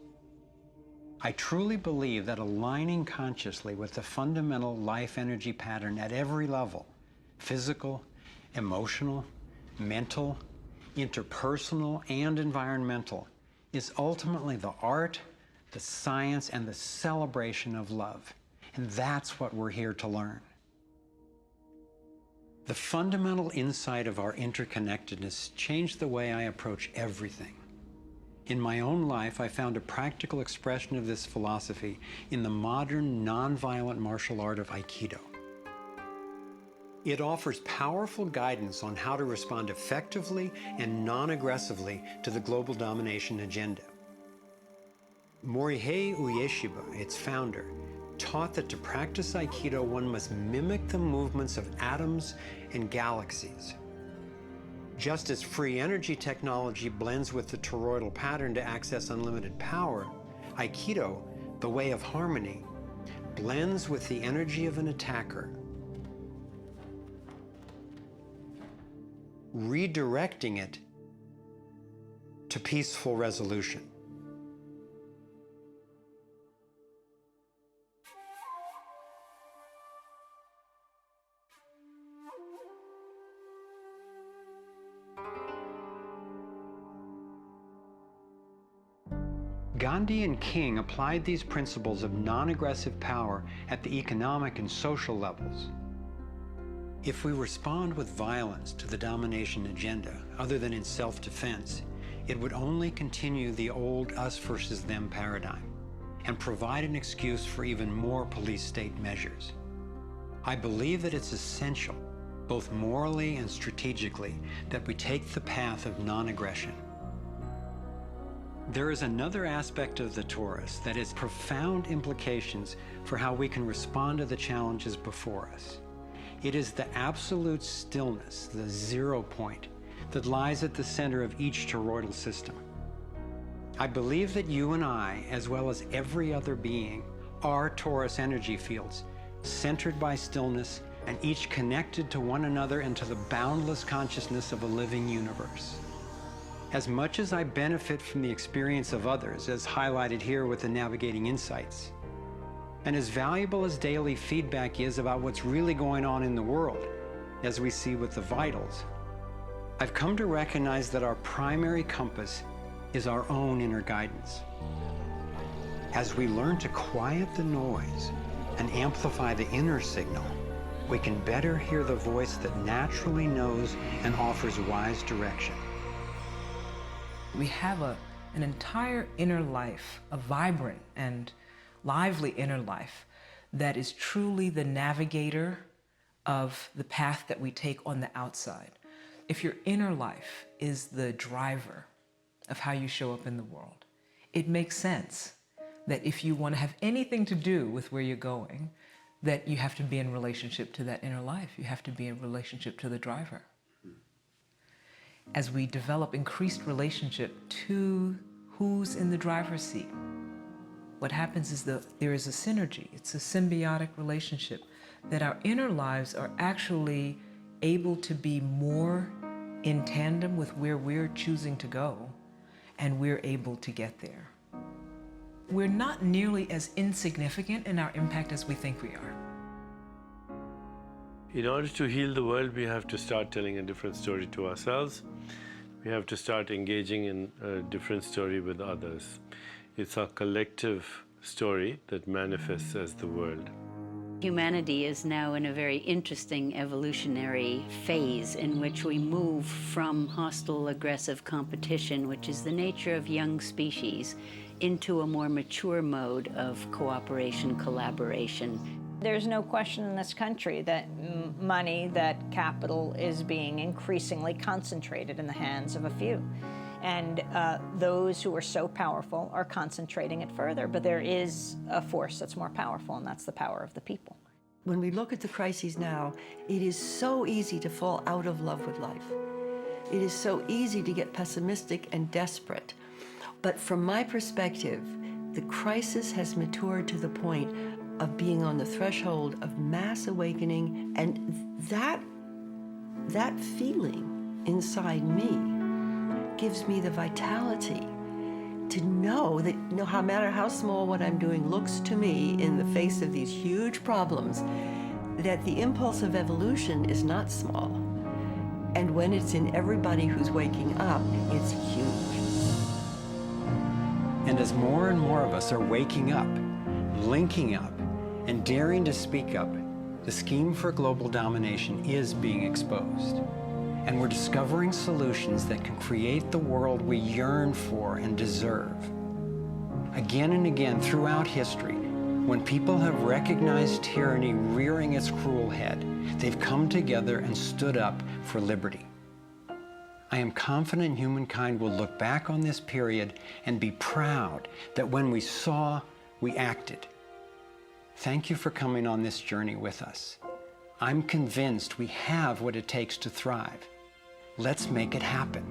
I truly believe that aligning consciously with the fundamental life energy pattern at every level, physical, emotional, mental, interpersonal, and environmental, is ultimately the art, the science, and the celebration of love. And that's what we're here to learn. The fundamental insight of our interconnectedness changed the way I approach everything. In my own life, I found a practical expression of this philosophy in the modern, nonviolent martial art of Aikido. It offers powerful guidance on how to respond effectively and non-aggressively to the global domination agenda. Morihei Ueshiba, its founder, taught that to practice Aikido, one must mimic the movements of atoms and galaxies. Just as free energy technology blends with the toroidal pattern to access unlimited power, Aikido, the way of harmony, blends with the energy of an attacker, redirecting it to peaceful resolution. Gandhi and King applied these principles of non-aggressive power at the economic and social levels. If we respond with violence to the domination agenda, other than in self-defense, it would only continue the old us versus them paradigm and provide an excuse for even more police state measures. I believe that it's essential, both morally and strategically, that we take the path of non-aggression. There is another aspect of the Taurus that has profound implications for how we can respond to the challenges before us. It is the absolute stillness, the 0 point, that lies at the center of each toroidal system. I believe that you and I, as well as every other being, are Taurus energy fields, centered by stillness and each connected to one another and to the boundless consciousness of a living universe. As much as I benefit from the experience of others, as highlighted here with the Navigating Insights, and as valuable as daily feedback is about what's really going on in the world, as we see with the vitals, I've come to recognize that our primary compass is our own inner guidance. As we learn to quiet the noise and amplify the inner signal, we can better hear the voice that naturally knows and offers wise direction. We have an entire inner life, a vibrant and lively inner life that is truly the navigator of the path that we take on the outside. If your inner life is the driver of how you show up in the world, it makes sense that if you want to have anything to do with where you're going, that you have to be in relationship to that inner life. You have to be in relationship to the driver. As we develop increased relationship to who's in the driver's seat, what happens is that there is a synergy. It's a symbiotic relationship that our inner lives are actually able to be more in tandem with where we're choosing to go, and we're able to get there. We're not nearly as insignificant in our impact as we think we are. In order to heal the world, we have to start telling a different story to ourselves. We have to start engaging in a different story with others. It's our collective story that manifests as the world. Humanity is now in a very interesting evolutionary phase in which we move from hostile, aggressive competition, which is the nature of young species, into a more mature mode of cooperation, collaboration. There's no question in this country that money, that capital is being increasingly concentrated in the hands of a few. And those who are so powerful are concentrating it further. But there is a force that's more powerful, and that's the power of the people. When we look at the crises now, it is so easy to fall out of love with life. It is so easy to get pessimistic and desperate. But from my perspective, the crisis has matured to the point of being on the threshold of mass awakening, and that feeling inside me gives me the vitality to know that no matter how small what I'm doing looks to me in the face of these huge problems, that the impulse of evolution is not small. And when it's in everybody who's waking up, it's huge. And as more and more of us are waking up, linking up, and daring to speak up, the scheme for global domination is being exposed. And we're discovering solutions that can create the world we yearn for and deserve. Again and again throughout history, When people have recognized tyranny rearing its cruel head, they've come together and stood up for liberty. I am confident humankind will look back on this period and be proud that when we saw, we acted. Thank you for coming on this journey with us. I'm convinced we have what it takes to thrive. Let's make it happen.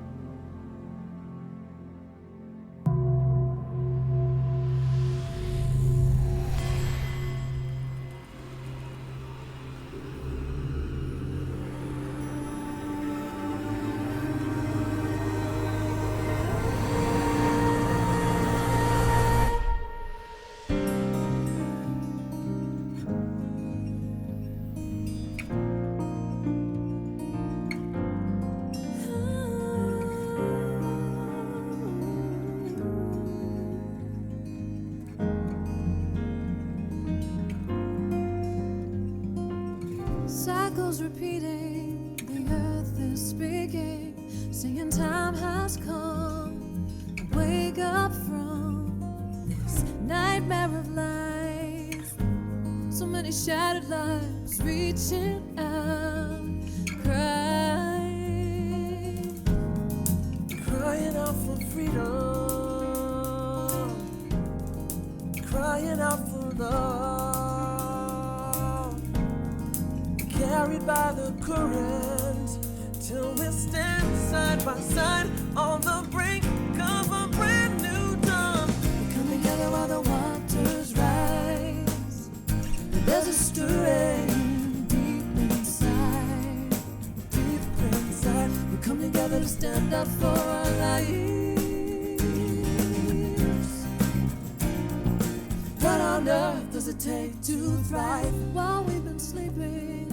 Cycles repeating, the earth is speaking, singing time has come. Wake up from this nightmare of life. So many shattered lives reaching out, crying out for freedom, crying out for love. Carried by the current, till we stand side by side on the brink of a brand new dawn. We come together while the waters rise. There's a stirring deep inside, deep inside. We come together to stand up for our lives. What on earth does it take to thrive? While we've been sleeping,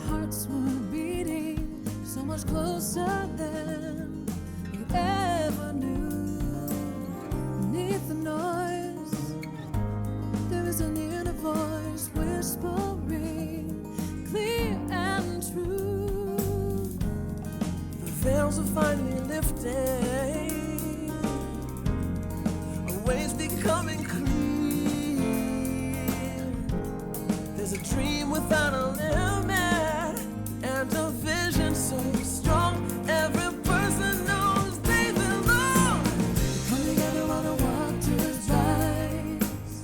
hearts were beating so much closer than we ever knew. Beneath the noise, there is an inner voice whispering, clear and true. The veils are finally lifting, our ways becoming clear. There's a dream without a limit, and a vision so strong, every person knows they belong. Come together while the waters rise.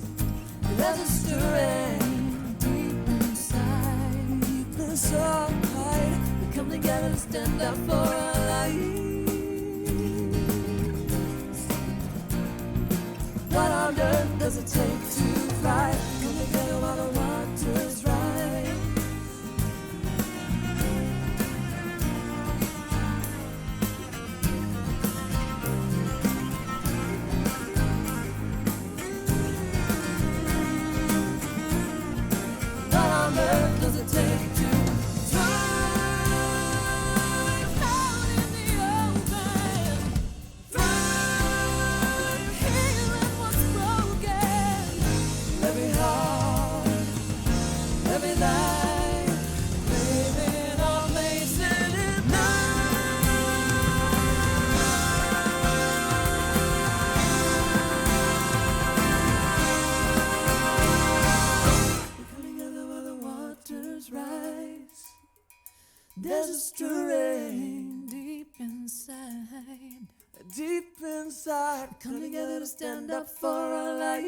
There's a stirring deep inside, deep inside. We come together to stand up for our lives. What on earth does it take to thrive? Come together while the waters rise. Does it take to thrive out in the open? Thrive healing what's broken. Every heart, every life, living our place in it now. Rise. There's a stirring deep inside, deep inside. We come together to stand up for our lives.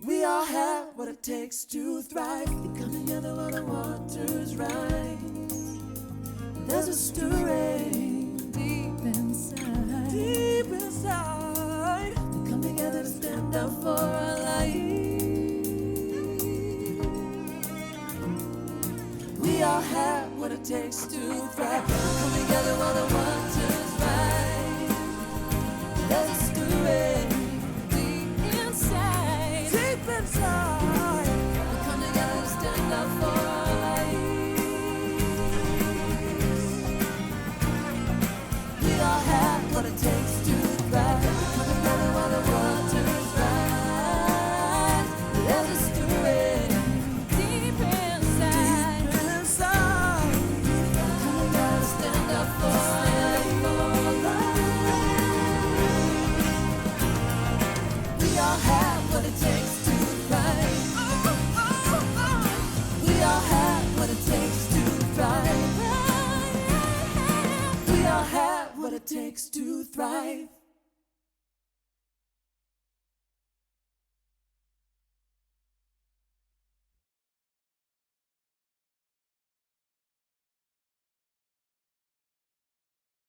We all have what it takes to thrive. We come together while the waters rise. There's a stirring deep inside, deep inside. We come together to stand up for our lives. We all have what it takes to thrive. Come together while the waters rise. There's a stirring deep inside, deep inside. We come together to stand up for our lives. We all have what it takes to thrive. Come together while the waters rise. There's a stirring deep inside. For it takes to thrive.